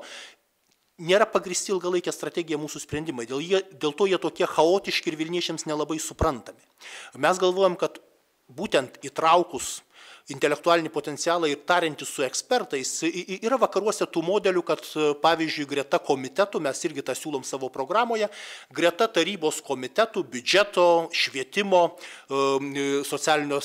nėra pagristi ilgalaikė strategija mūsų sprendimai. Dėl to jie tokie chaotiški ir vilniečiams nelabai suprantami. Mes galvojam, kad būtent įtraukus intelektualinį potencialą ir tariantis su ekspertais, yra vakaruose tų modelių, kad pavyzdžiui greta komitetų, mes irgi tą siūlom savo programoje, greta tarybos komitetų, biudžeto, švietimo, socialinio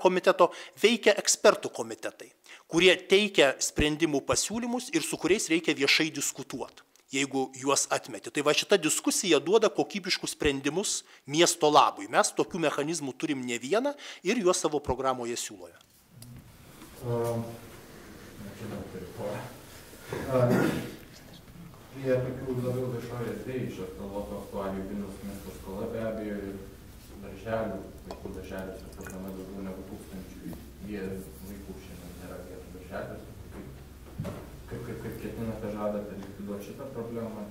komiteto veikia ekspertų komitetai, kurie teikia sprendimų pasiūlymus ir su kuriais reikia viešai diskutuoti, jeigu juos atmeti. Tai va šita diskusija duoda kokybiškus sprendimus miesto labui. Mes tokių mechanizmų turim ne vieną ir juos savo programoje siūloje. Jie tokių labiau viešoje erdvėje išaktualuotų aktualijų Vilniaus miesto skola be abejo ir darželių, vaikų darželiuose programa daugiau negu 1000 vaikų šiandien nėra vietų darželiuose. Kaip ketinate žadate likviduoti šitą problemą?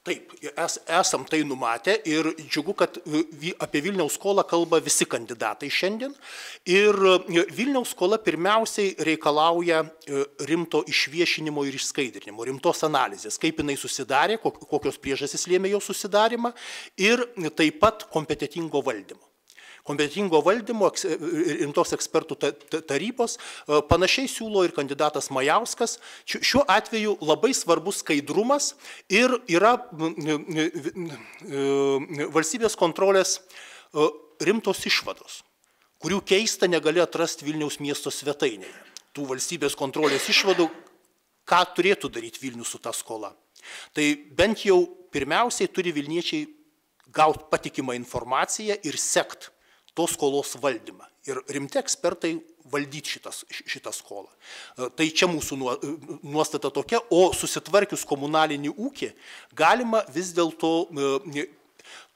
Taip, esam tai numatę ir džiugu, kad apie Vilniaus skolą kalba visi kandidatai šiandien. Ir Vilniaus skola pirmiausiai reikalauja rimto išviešinimo ir išskaidrinimo, rimtos analizės, kaip jinai susidarė, kokios priežastys lėmė jo susidarimą ir taip pat kompetentingo valdymo. Kompetentingo valdymo, rimtos ekspertų tarybos, panašiai siūlo ir kandidatas Majauskas. Šiuo atveju labai svarbus skaidrumas ir yra valstybės kontrolės rimtos išvados, kurių keista negali atrasti Vilniaus miesto svetainėje. Tų valstybės kontrolės išvadų, ką turėtų daryti Vilnius su ta skola. Tai bent jau pirmiausiai turi vilniečiai gauti patikimą informaciją ir sekti tos skolos valdymą. Ir rimti ekspertai valdyti šitą skolą. Tai čia mūsų nuostata tokia, o susitvarkius komunalinį ūkį galima vis dėlto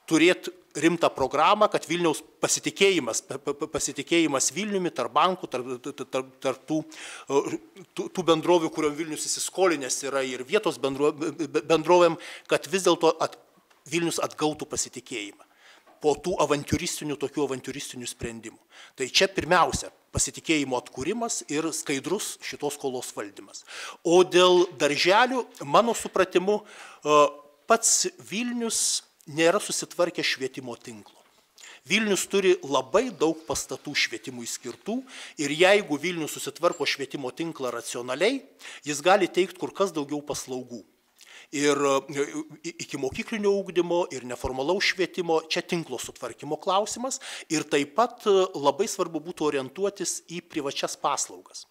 turėti rimtą programą, kad Vilniaus pasitikėjimas Vilniumi tarp bankų, tarp tų bendrovių, kuriuom Vilnius įsiskolinęs yra ir vietos bendrovėm, kad vis dėlto Vilnius atgautų pasitikėjimą po tų tokių avantiūristinių sprendimų. Tai čia pirmiausia pasitikėjimo atkūrimas ir skaidrus šitos skolos valdymas. O dėl darželių, mano supratimu, pats Vilnius nėra susitvarkę švietimo tinklo. Vilnius turi labai daug pastatų švietimui skirtų ir jeigu Vilnius susitvarko švietimo tinklą racionaliai, jis gali teikti kur kas daugiau paslaugų. Ir iki mokyklinio ugdymo ir neformalaus švietimo, čia tinklo sutvarkymo klausimas ir taip pat labai svarbu būtų orientuotis į privačias paslaugas.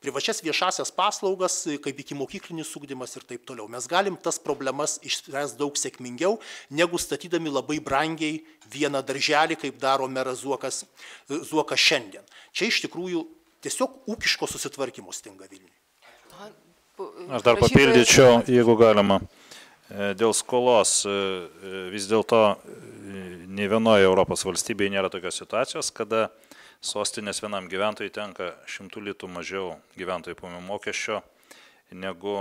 Privačias viešasias paslaugas, kaip iki mokyklinis ugdymas ir taip toliau. Mes galim tas problemas išspręsti daug sėkmingiau, negu statydami labai brangiai vieną darželį, kaip daro meras Zuokas šiandien. Čia iš tikrųjų tiesiog ūkiško susitvarkymo stinga Vilniui. Aš dar papildyčiau, jeigu galima. Dėl skolos vis dėlto nei vienoje Europos valstybėje nėra tokios situacijos, kada sostinės vienam gyventojui tenka 100 litų mažiau gyventojų pajamų mokesčio negu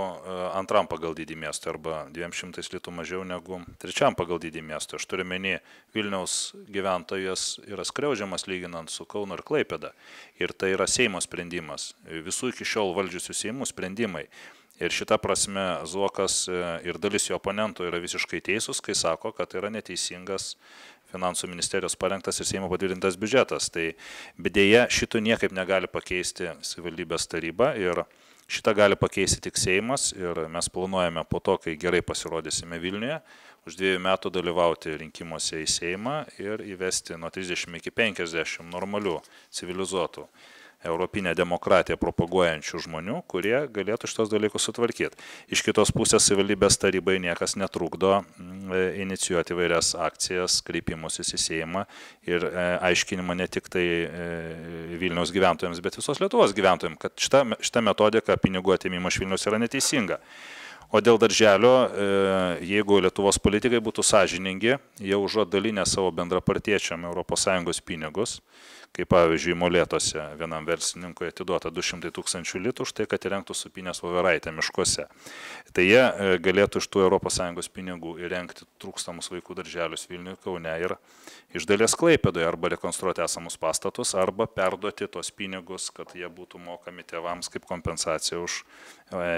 antram pagal dydį miestui arba 200 litų mažiau negu trečiam pagal dydį miestui. Aš turiu menį, Vilniaus gyventojas yra skriaudžiamas lyginant su Kaunu ir Klaipėda. Ir tai yra Seimo sprendimas, visų iki šiol valdžiusių Seimų sprendimai. Ir šita prasme Zuokas ir dalis jo oponentų yra visiškai teisūs, kai sako, kad yra neteisingas finansų ministerijos parengtas ir Seimo patvirtintas biudžetas. Tai dėja šito niekaip negali pakeisti savivaldybės taryba ir šitą gali pakeisti tik Seimas ir mes planuojame po to, kai gerai pasirodysime Vilniuje, už 2 metų dalyvauti rinkimuose į Seimą ir įvesti nuo 30 iki 50 normalių, civilizuotų, europinę demokratiją propaguojančių žmonių, kurie galėtų šitos dalykus sutvarkyti. Iš kitos pusės savivaldybės tarybai niekas netrukdo inicijuoti vairias akcijas, kreipimusis į Seimą ir aiškinimą ne tik tai Vilniaus gyventojams, bet visos Lietuvos gyventojams, kad šita metodika pinigų atėmimo iš Vilniaus yra neteisinga. O dėl darželio, jeigu Lietuvos politikai būtų sąžiningi, jie užuot dalinę savo bendrapartiečiam ES pinigus, kaip pavyzdžiui Molėtuose vienam verslininkui atiduota 200 000 litų už tai, kad įrengtų supynės voveraitę miškuose. Tai jie galėtų iš tų ES pinigų įrengti trūkstamus vaikų darželius Vilniuje, Kaune ir iš dalies Klaipėdoje arba rekonstruoti esamus pastatus, arba perduoti tos pinigus, kad jie būtų mokami tėvams kaip kompensacija už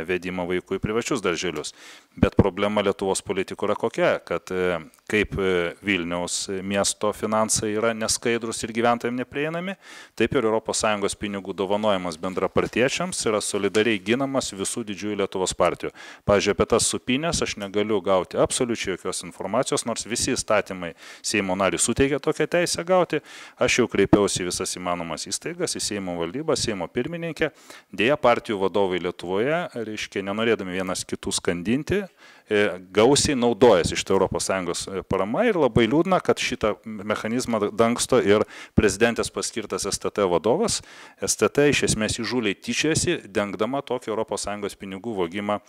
vedimą vaikų į privačius darželius. Bet problema Lietuvos politikų yra kokia, kad kaip Vilniaus miesto finansai yra neskaidrus ir gyventojams neprieinami, taip ir ES pinigų dovanojimas bendrapartiečiams yra solidariai ginamas visų didžiųjų Lietuvos partijų. Pavyzdžiui, apie tas supynės aš negaliu gauti absoliučiai jokios informacijos, nors visi įstatymai Seimo nariui suteikia tokią teisę gauti. Aš jau kreipiausi į visas įmanomas įstaigas, į Seimo valdybą, Seimo pirmininkę. Dėja, partijų vadovai Lietuvoje, reiškia, nenorėdami vienas kitų skandinti, gausiai naudojasi iš ES parama ir labai liūdna, kad šitą mechanizmą dangsto ir prezidentės paskirtas STT vadovas. STT iš esmės įžūliai tyčiasi, dengdama tokį ES pinigų vogimą,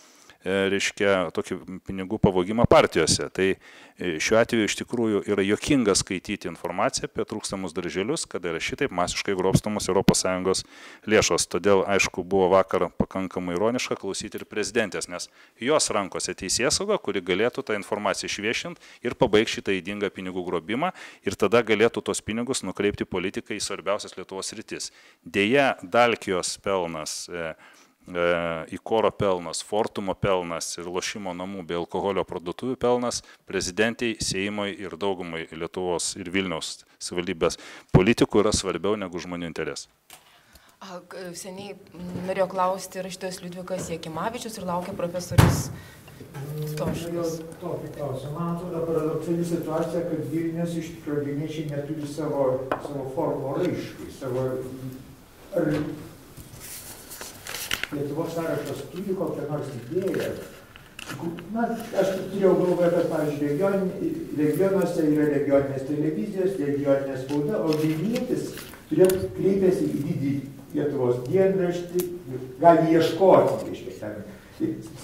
reiškia, tokį pinigų pavogimą partijose. Tai šiuo atveju iš tikrųjų yra juokinga skaityti informaciją apie trūkstamus darželius, kada yra šitaip masiškai grobstamos ES lėšos. Todėl, aišku, buvo vakar pakankamai ironiška klausyti ir prezidentės, nes jos rankose teisėsauga, kuri galėtų tą informaciją išviešinti ir pabaigti šitą ydingą pinigų grobimą ir tada galėtų tos pinigus nukreipti politikai į svarbiausias Lietuvos sritis. Deja, Dalkijos pelnas, Ikoro pelnas, Fortumo pelnas ir lošimo namų bei alkoholio parduotuvių pelnas prezidentei, Seimui ir daugumai Lietuvos ir Vilniaus savivaldybės politikų yra svarbiau negu žmonių interesai. Seniai norėjau klausti rašytojas Liudvikas Jakimavičius ir laukia profesorius Stoškus. Tokį klausimą. Man atrodo paradoksali situacija, kad Vilnius iš tikrųjų vilniečiai neturi savo formo raiškai, ar Lietuvos sąrašas turi kokią nors idėją. Na, aš turėjau galvoje, kad, pavyzdžiui, regionuose yra regioninės televizijos, regioninė spauda, o vilnietis kreipėsi į didį Lietuvos dienraštį, gali ieškoti, reiškia,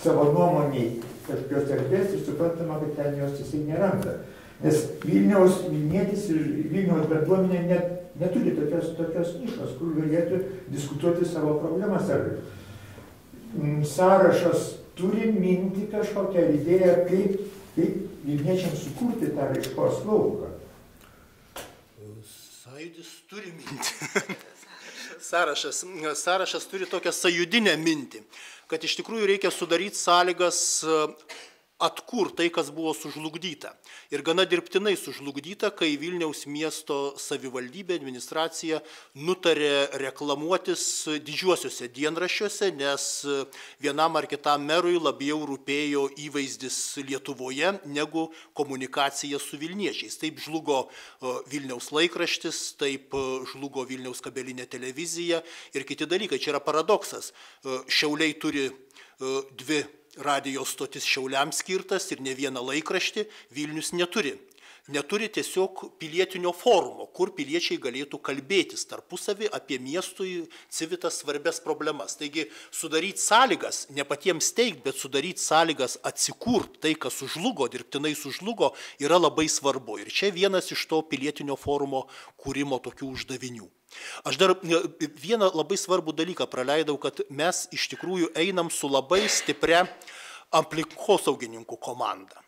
savo nuomoniai kažkokios erdvės ir suprantama, kad ten jos jisai neranda. Nes Vilnietis ir Vilniaus bendruomenė neturi tokios nišos, kur galėtų diskutuoti savo problemas. Ar sąrašas turi minti kažkokią idėją, kaip vilniečiams sukurti tą raiškos lauką? Sąjūdis turi mintį. Sąrašas turi tokią sąjūdinę mintį, kad iš tikrųjų reikia sudaryti sąlygas atkurti tai, kas buvo sužlugdyta. Ir gana dirbtinai sužlugdyta, kai Vilniaus miesto savivaldybė, administracija nutarė reklamuotis didžiuosiuose dienraščiuose, nes vienam ar kitam merui labiau rūpėjo įvaizdis Lietuvoje negu komunikacija su vilniečiais. Taip žlugo Vilniaus laikraštis, taip žlugo Vilniaus kabelinė televizija ir kiti dalykai. Čia yra paradoksas. Šiauliai turi 2 radijo stotis Šiauliams skirtas ir ne vieną laikraštį, Vilnius neturi. Neturi tiesiog pilietinio forumo, kur piliečiai galėtų kalbėtis tarpusavį apie miestui civitas svarbias problemas. Taigi sudaryti sąlygas, ne patiems teikti, bet sudaryti sąlygas atsikurti tai, kas sužlugo, dirbtinai sužlugo, yra labai svarbu. Ir čia vienas iš to pilietinio forumo kūrimo tokių uždavinių. Aš dar vieną labai svarbų dalyką praleidau, kad mes iš tikrųjų einam su labai stipria aplinkosaugininkų komanda.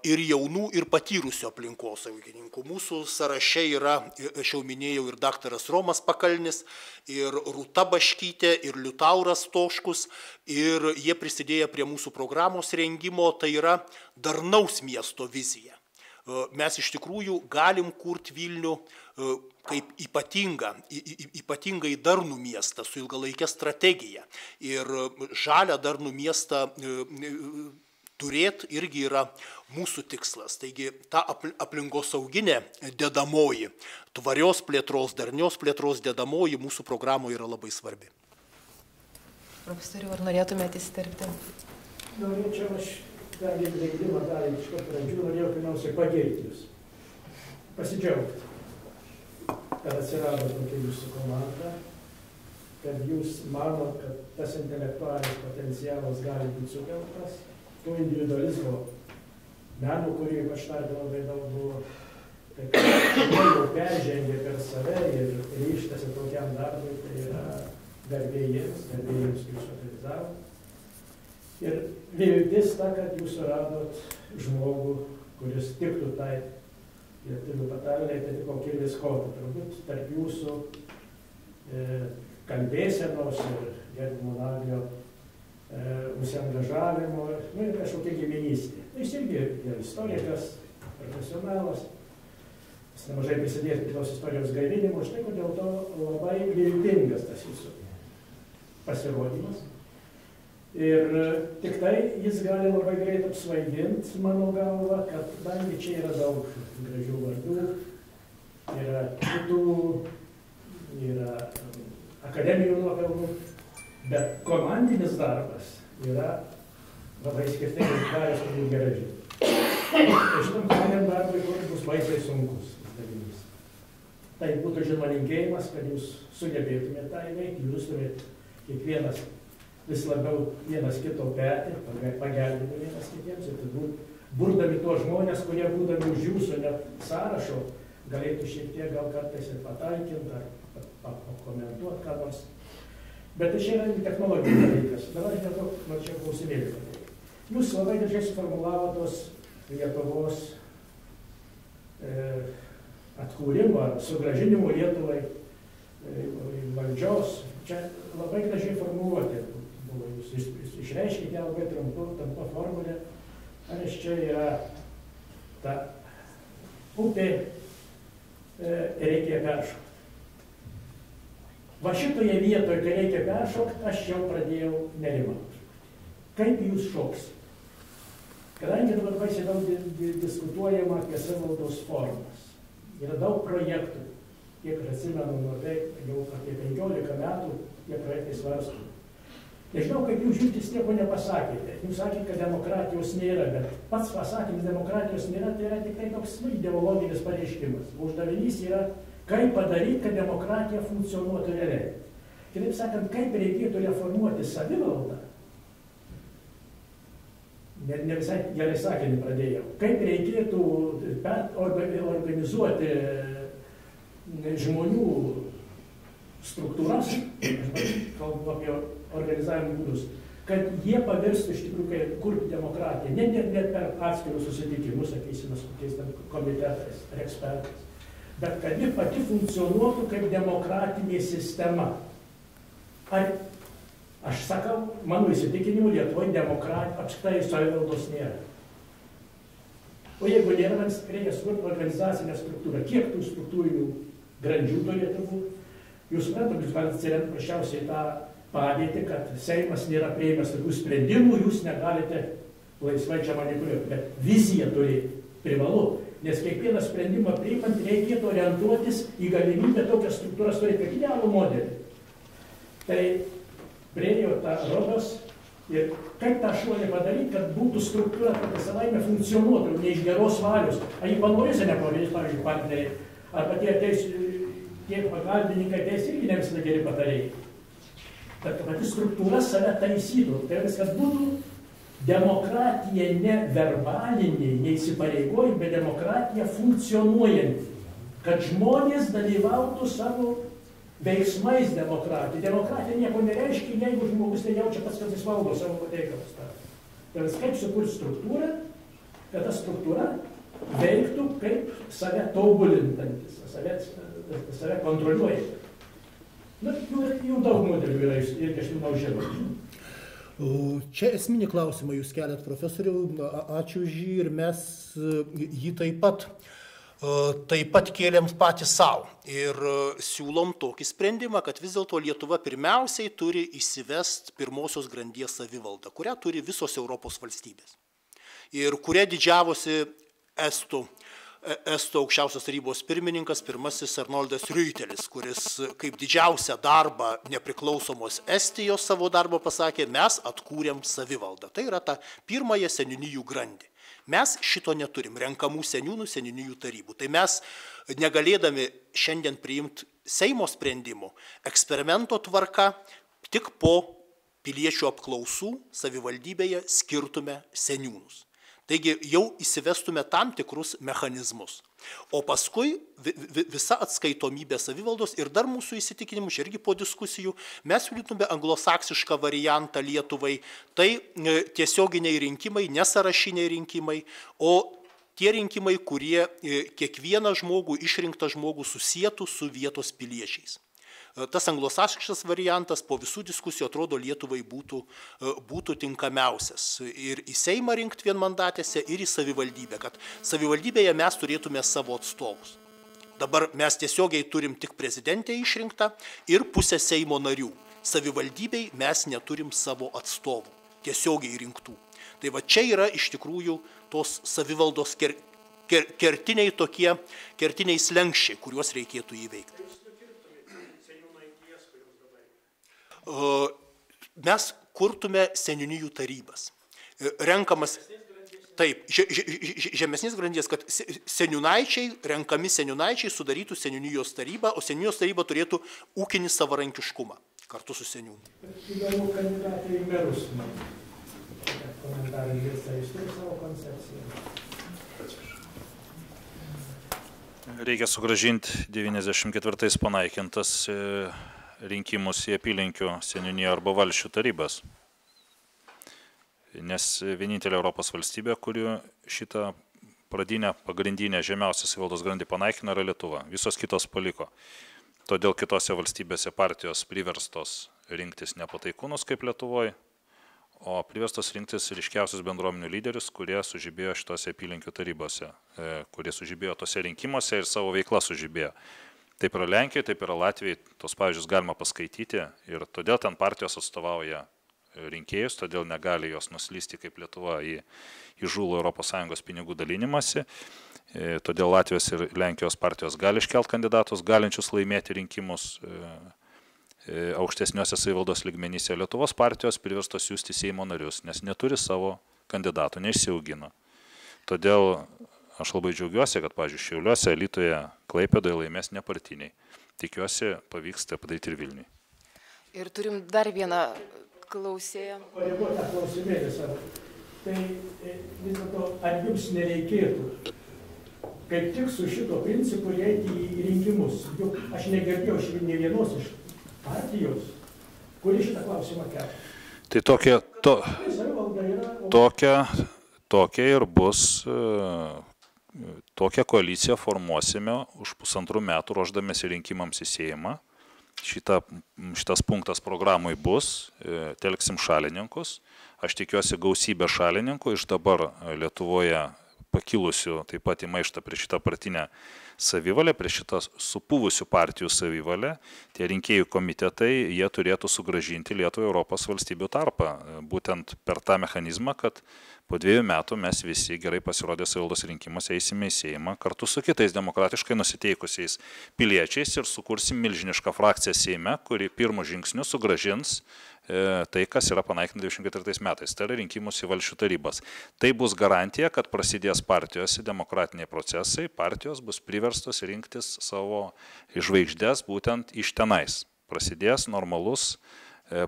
Ir jaunų, ir patyrusių aplinkosaugininkų. Mūsų sąraše yra, aš jau minėjau, ir daktaras Romas Pakalnis, ir Rūta Baškytė, ir Liutauras Stoškus, ir jie prisidėjo prie mūsų programos rengimo, tai yra darnaus miesto vizija. mes iš tikrųjų galim kurti Vilnių kaip ypatingai darnų miestą su ilgalaikė strategija. Ir žalią darnų miestą turėti irgi yra mūsų tikslas. Taigi ta aplinkosauginė dedamoji, tvarios plėtros, darnios plėtros dedamoji mūsų programoje yra labai svarbi. Profesoriu, ar norėtumėte įsiterpti? Norėčiau aš, dar jeigu leidimą dalį iš pat pradžių, norėjau pirmiausiai pagirti jūs. Pasidžiaugti, kad atsirado tokia jūsų komanda, kad jūs manot, kad tas intelektualinis potencialas gali būti sukeltas, to individualizmo meno, kurį ypač tarp labai daug buvo, tai kad jau peržengė per save ir ryštasi tokiam darbui, tai yra garbėjams, kaip jūs organizavo. Ir viltis ta, kad jūs suradot žmogų, kuris tiktų tai lietuvių patarlei, tai tiko Kirvis Chota. Turbūt tarp jūsų kalbėsenos ir gerbiamo Naglio užsiangažavimo, ir kažkokia giminystė. Jis irgi yra istorikas, profesionalas, jis nemažai prisidės prie tos istorijos gaivinimo, štai kodėl to labai viltingas tas jūsų pasirodymas. Ir tik tai jis gali labai greit apsvaiginti, mano galva, kad kadangi čia yra daug gražių vardų, yra kitų, yra akademijų nuopelnų, bet komandinis darbas yra labai skirtingas daras, kurį jūs gerai žinote. Šitam komandiniam darbui bus baisiai sunkus uždavinys. Tai būtų žinoma linkėjimas, kad jūs sugebėtumėte tą įveikti, jūs turėtumėte kiekvienas vis labiau vienas kito petį, pagelbėti vienas kitiems ir turbūt burdami tuos žmonės, kurie būdami už jūsų net sąrašo, galėtų šiek tiek gal kartais ir patalkinti ar pakomentuoti ką nors. Bet tai čia yra technologijų dalykas. Dabar aš norėčiau klausimėlį padaryti. Jūs labai gražiai suformulavo tos Lietuvos atkūrimo ar sugrąžinimo Lietuvai valdžios. Čia labai gražiai formuluoti buvo, jūs išreiškite labai trumpa formulė, ar iš čia yra ta upė reikia peršokti. Va šitoje vietoje, kai reikia peršokti, aš jau pradėjau nerimauti. Kaip jūs šoks? Kadangi dabar baisiai daug diskutuojama apie savivaldos formas, yra daug projektų. Kiek aš atsimenu, jau apie 15 metų tie projektai svarstomi. Nežinau, kaip jūs žiūrėtis nieko nepasakėte. Jūs sakėte, kad demokratijos nėra, bet pats pasakymas demokratijos nėra, tai yra tik tai toks ideologinis pareiškimas. Uždavinys yra, kaip padaryti, kad demokratija funkcionuotų realiai. Kitaip sakant, kaip reikėtų reformuoti savivaldą. Ne visai gerai sakinį pradėjau. Kaip reikėtų organizuoti žmonių struktūras, kalbu apie organizavimo būdus, kad jie pavirstų iš tikrųjų kurti demokratiją, ne per atskirus susitikimus, sakysime, su kokiais komitetais ar ekspertais, bet kad ji pati funkcionuotų kaip demokratinė sistema. Ar, aš sakau, mano įsitikinimu, Lietuvoje apskritai savivaldos nėra. O jeigu nėra, reikia sukurti organizacinę struktūrą. Kiek tų struktūrinių grandžių turėtų būti? Jūs suprantate, jūs galite atsiremti prašiausiai tą padėtį, kad Seimas nėra priėmęs tokių sprendimų, jūs negalite laisvai čia manipuliuoti, bet viziją turėti privalu, nes kiekvieną sprendimą priimant reikėtų orientuotis į galimybę tokias struktūras turėti kaip idealų modelį. Tai priėjo tą rodos ir kaip tą šuolį padaryti, kad būtų struktūra pati savaime funkcionuotų, ne iš geros valios. Ar jį panorės, ar nepanorės, pavyzdžiui, partneriai, arba tie pagalbininkai ateis irgi ne visada geri patarėjai. Kad pati struktūra save taisytų. Tai vis, kad būtų demokratija ne verbalinė, neįsipareigojimai, bet demokratija funkcionuojanti. Kad žmonės dalyvautų savo veiksmais demokratija. Demokratija nieko nereiškia, jeigu žmogus nejaučia pats, kad jis valdo savo pateikalus. Tai vis, kaip sukurti struktūrą, kad ta struktūra veiktų kaip save tobulintantis, save kontroliuojantis. Jų daug modelių yra, irgi aš jų žinau. Čia esminį klausimą jūs keliat, profesoriau, ačiū už jį ir mes jį taip pat kėlėm patys savo ir siūlom tokį sprendimą, kad vis dėlto Lietuva pirmiausiai turi įsivest pirmosios grandies savivaldą, kurią turi visos Europos valstybės ir kuria didžiavosi Estų aukščiausios tarybos pirmininkas pirmasis Arnoldas Riuitelis, kuris kaip didžiausią darbą nepriklausomos Estijos savo darbo pasakė, mes atkūrėm savivaldą. Tai yra ta pirmąją seniūnijų grandį. Mes šito neturim, renkamų seniūnų, seniūnijų tarybų. Tai mes, negalėdami šiandien priimti Seimo sprendimų, eksperimento tvarka, tik po piliečių apklausų savivaldybėje skirtume seniūnus. Taigi jau įsivestume tam tikrus mechanizmus. O paskui visa atskaitomybė savivaldos ir dar mūsų įsitikinimu, irgi po diskusijų, mes siūlytume anglosaksišką variantą Lietuvai. Tai tiesioginiai rinkimai, nesąrašiniai rinkimai, o tie rinkimai, kurie kiekvieną žmogų, išrinktą žmogų susietų su vietos piliečiais. Tas anglosaksiškas variantas po visų diskusijų atrodo Lietuvai būtų tinkamiausias. Ir į Seimą rinkti vienmandatėse, ir į savivaldybę, kad savivaldybėje mes turėtume savo atstovus. Dabar mes tiesiogiai turim tik prezidentę išrinktą ir pusę Seimo narių. Savivaldybei mes neturim savo atstovų, tiesiogiai rinktų. Tai va čia yra iš tikrųjų tos savivaldos kertiniai slenkščiai, kuriuos reikėtų įveikti. Mes kurtume seniūnijų tarybas. Renkamas, taip, žemesnės grandies, kad renkami seniūnaičiai sudarytų seniūnijos tarybą, o seniūnijos taryba turėtų ūkinį savarankiškumą kartu su seniūnu. Įdomu kandidatai į merus. Komentarai visa, jūs turi savo koncepciją. Reikia sugrąžinti 94 panaikintas rinkimus į apylinkių seniūniją arba valsčių tarybas. Nes vienintelė Europos valstybė, kuri šitą pagrindinę žemiausią savivaldos grandį panaikino, yra Lietuva. Visos kitos paliko. Todėl kitose valstybėse partijos priverstos rinktis ne pataikūnus kaip Lietuvoje, o priverstos rinktis ryškiausius bendruomenių lyderius, kurie sužibėjo šitose apylinkių tarybose, kurie sužibėjo tose rinkimuose ir savo veiklą sužibėjo. Taip yra Lenkijoje, taip yra Latvijoje, tos pavyzdžius galima paskaityti ir todėl ten partijos atstovauja rinkėjus, todėl negali jos nuslysti kaip Lietuva į žūlų ES pinigų dalinimąsi. Todėl Latvijos ir Lenkijos partijos gali iškelt kandidatus, galinčius laimėti rinkimus aukštesniuose savivaldos lygmenyse. Lietuvos partijos priverstos siųsti Seimo narius, nes neturi savo kandidatų, neišsiaugino. Todėl aš labai džiaugiuosi, kad, pavyzdžiui, Šiauliuose, Alytuje, Klaipėdoje laimės nepartiniai. Tikiuosi, pavyks tai padaryti ir Vilniui. Ir turim dar vieną klausėją. Pareigotą klausimėlį savo. Tai vis dėlto, ar jums nereikėtų kaip tik su šito principu eiti į rinkimus? Juk aš negirdėjau ne vienos iš partijos, kuri šitą klausimą kelia. Tai tokia ir bus. Tokią koaliciją formuosime už 1,5 metų ruošdamėsi rinkimams į Seimą. Šitas punktas programui bus, telksim šalininkus. Aš tikiuosi gausybę šalininkų iš dabar Lietuvoje pakilusių taip pat į maištą prieš šitą partinę savivalę, prieš šitą supuvusių partijų savivalę. Tie rinkėjų komitetai, jie turėtų sugrąžinti Lietuvą Europos valstybių tarpą. Būtent per tą mechanizmą, kad po 2 metų mes visi gerai pasirodę savivaldos rinkimuose eisime į Seimą kartu su kitais demokratiškai nusiteikusiais piliečiais ir sukursim milžinišką frakciją Seime, kuri pirmų žingsnių sugrąžins tai, kas yra panaikinta 24 metais. Tai yra rinkimus į valsčių tarybas. Tai bus garantija, kad prasidės partijose demokratiniai procesai, partijos bus priverstos rinktis savo žvaigždės būtent iš tenais. Prasidės normalus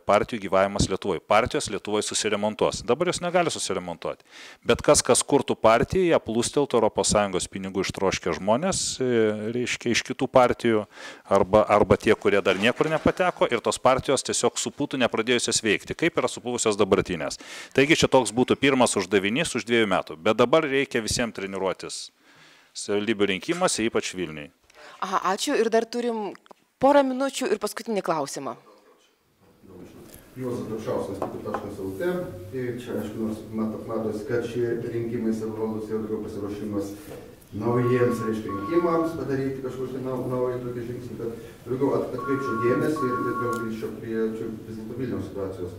partijų gyvavimas Lietuvoje. Partijos Lietuvoje susiremontuos. Dabar jos negali susiremontuoti. Bet kas kurtų partiją, ją plūsteltų ES pinigų ištroškę žmonės, reiškia, iš kitų partijų, arba tie, kurie dar niekur nepateko, ir tos partijos tiesiog supūtų nepradėjusios veikti, kaip yra supuvusios dabartinės. Taigi čia toks būtų pirmas uždavinys už 2 metų. Bet dabar reikia visiems treniruotis savivaldybių rinkimuose, ypač Vilniui. Aha, ačiū ir dar turim porą minučių ir paskutinį klausimą. Juozas Dapšauskas, Tipiu.lt. Ir čia, aišku, nors matosi, kad šie rinkimai savivaldos jau daugiau pasiruošimas naujiems, reiškia, rinkimams padaryti kažkokį naują tokį žingsnį, bet daugiau atkreipčiau dėmesį ir gal grįžčiau prie vis dėlto Vilniaus situacijos.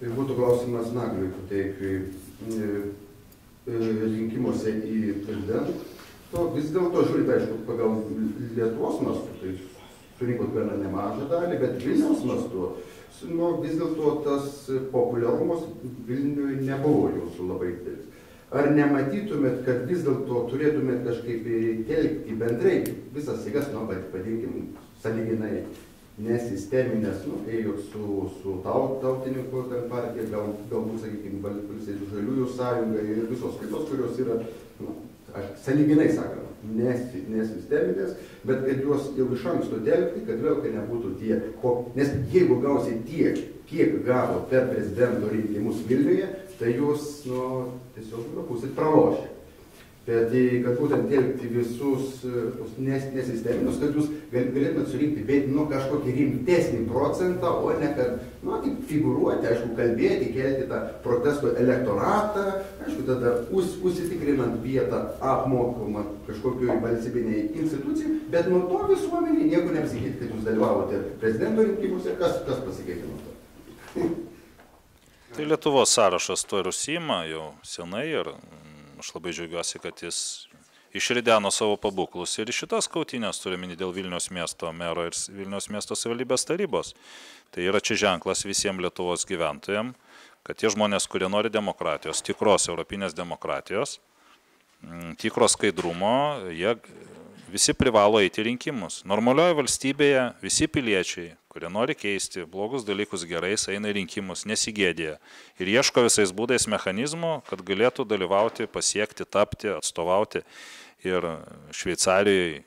Tai būtų klausimas Nagliui Puteikiui rinkimuose į prezidentą. Vis dėlto, žiūrint, aišku, pagal Lietuvos mastu, tai surinkot gana nemažą dalį, bet Vilniaus mastu, vis dėlto tas populiarumas Vilniui nebuvo jūsų labai didelis. Ar nematytumėt, kad vis dėlto turėtumėt kažkaip telkti bendrai visas jėgas, vadinkim, sąlyginai nesisteminės, ėjot su tautininkų partija, galbūt, sakykime, Valstiečių žaliųjų sąjunga ir visos kitos, kurios yra, sąlyginai sakant, nesisteminės, bet kad juos jau iš anksto telkti, kad vėl, kad nebūtų tie, nes jeigu gausi tiek, kiek gavo per prezidento rinkimus Vilniuje, tai jūs, tiesiog būsit pralošę. Bet kad būtent telkti visus nesisteminus, kad jūs galėtumėt surinkti bent kažkokį rimtesnį procentą, o ne kad, taip figūruoti, aišku, kalbėti, kelti tą protesto elektoratą, aišku, tada užsitikrinant vietą apmokamą kažkokioj valstybiniai institucijai, bet nuo to visuomenė nieko neapsikeitė, kad jūs dalyvavote prezidento rinkimuose, kas pasikeitė nuo to? Tai Lietuvos sąrašas to ir užsiima jau senai ir aš labai džiaugiuosi, kad jis išrideno savo pabūklus ir iš šitos kautynės turime dėl Vilniaus miesto mero ir Vilniaus miesto savivaldybės tarybos. Tai yra čia ženklas visiems Lietuvos gyventojams, kad tie žmonės, kurie nori demokratijos, tikros europinės demokratijos, tikros skaidrumo, jie visi privalo eiti rinkimus. Normalioje valstybėje visi piliečiai, kurie nori keisti blogus dalykus gerais, eina į rinkimus, nesigėdėja ir ieško visais būdais mechanizmų, kad galėtų dalyvauti, pasiekti, tapti, atstovauti ir Šveicarijoje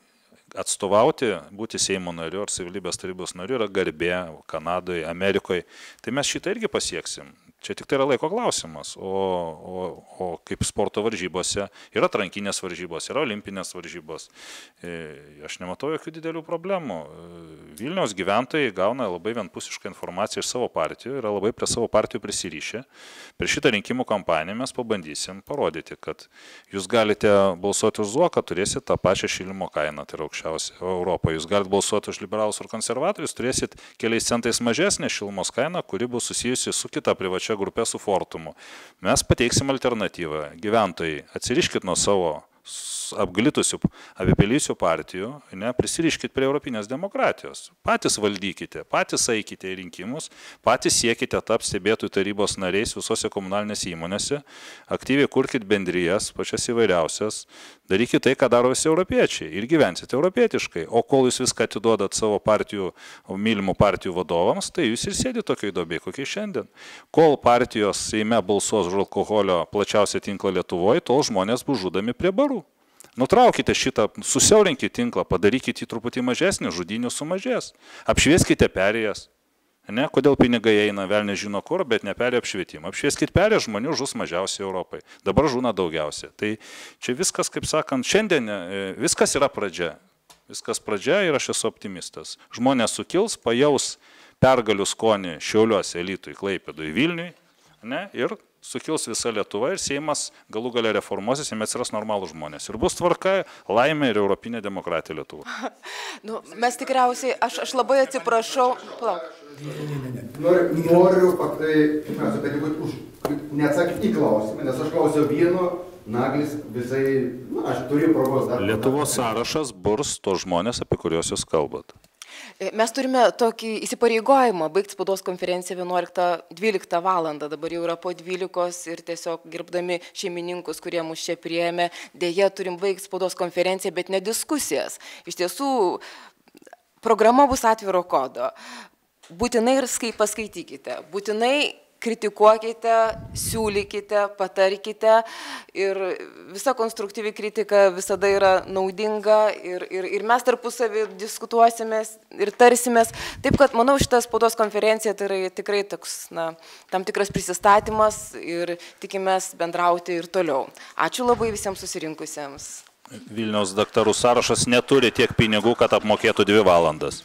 atstovauti, būti Seimo nariu ar savivaldybės tarybos nariu yra garbė Kanadoje, Amerikoje. Tai mes šitą irgi pasieksim. Čia tik tai yra laiko klausimas, o kaip sporto varžybose yra atrankinės varžybos, yra olimpinės varžybos. Aš nematau jokių didelių problemų. Vilniaus gyventojai gauna labai vienpusišką informaciją iš savo partijų, yra labai prie savo partijų prisirišę. Per šitą rinkimų kampaniją mes pabandysim parodyti, kad jūs galite balsuoti už Zuoką, turėsit tą pačią šildymo kainą, tai yra aukščiausia Europoje. Jūs galite balsuoti už liberalus ar konservatorius, turėsit keliais centais mažesnę šilumos kainą, kuri bus susijusi su kita privačia grupė, su Fortumu. Mes pateiksim alternatyvą. Gyventojai, atsiriškit nuo savo apglitusių, apipelysių partijų, prisiriškit prie europinės demokratijos. Patys valdykite, patys eikite į rinkimus, patys siekite tapti stebėtojų tarybos nariais visose komunalinėse įmonėse, aktyviai kurkit bendrijas, pačias įvairiausias, darykit tai, ką daro visi europiečiai ir gyvensite europietiškai. O kol jūs viską atiduodat savo partijų, mylimų partijų vadovams, tai jūs ir sėdite tokiai duobėje, kokie šiandien. Kol partijos Seime balsuos už alkoholio plačiausią tinklą Lietuvoje, tol žmonės bus žudomi prie barų. Nutraukite šitą, susiaurinkite tinklą, padarykite jį truputį mažesnį, žudynių sumažės. Apšvieskite perėjas. Kodėl pinigai eina, vėl nežino kur, bet ne perėjo apšvietimą. Apšvieskite perėjas, žmonių žus mažiausiai Europai. Dabar žūna daugiausiai. Tai čia viskas, kaip sakant, šiandien viskas yra pradžia. Viskas pradžia ir aš esu optimistas. Žmonės sukils, pajaus pergalių skonį Šiauliuose, Alytui, Klaipėdui, Vilniui, ir sukils visa Lietuva ir Seimas galų gale reformuosis, jame atsiras normalų žmonės. Ir bus tvarka, laimė ir europinė demokratija Lietuva. Mes tikriausiai, aš labai atsiprašau. Noriu neatsakyti į klausimą, nes aš klausiau vieno, Naglis visai, aš turiu progos dar. Lietuvos sąrašas burs tos žmonės, apie kuriuos jūs kalbat. Mes turime tokį įsipareigojimą baigti spaudos konferenciją 11-12 valandą, dabar jau yra po 12 ir tiesiog gerbdami šeimininkus, kurie mus čia priėmė, dėja turim baigti spaudos konferenciją, bet ne diskusijas. Iš tiesų, programa bus atviro kodo. Būtinai ir paskaitykite, būtinai kritikuokite, siūlykite, patarkite ir visa konstruktyvi kritika visada yra naudinga ir mes tarpusavį diskutuosimės ir tarsimės. Taip, kad manau, šita spaudos konferencija tai yra tikrai toks, tam tikras prisistatymas ir tikimės bendrauti ir toliau. Ačiū labai visiems susirinkusiems. Vilniaus daktarų sąrašas neturi tiek pinigų, kad apmokėtų 2 valandas.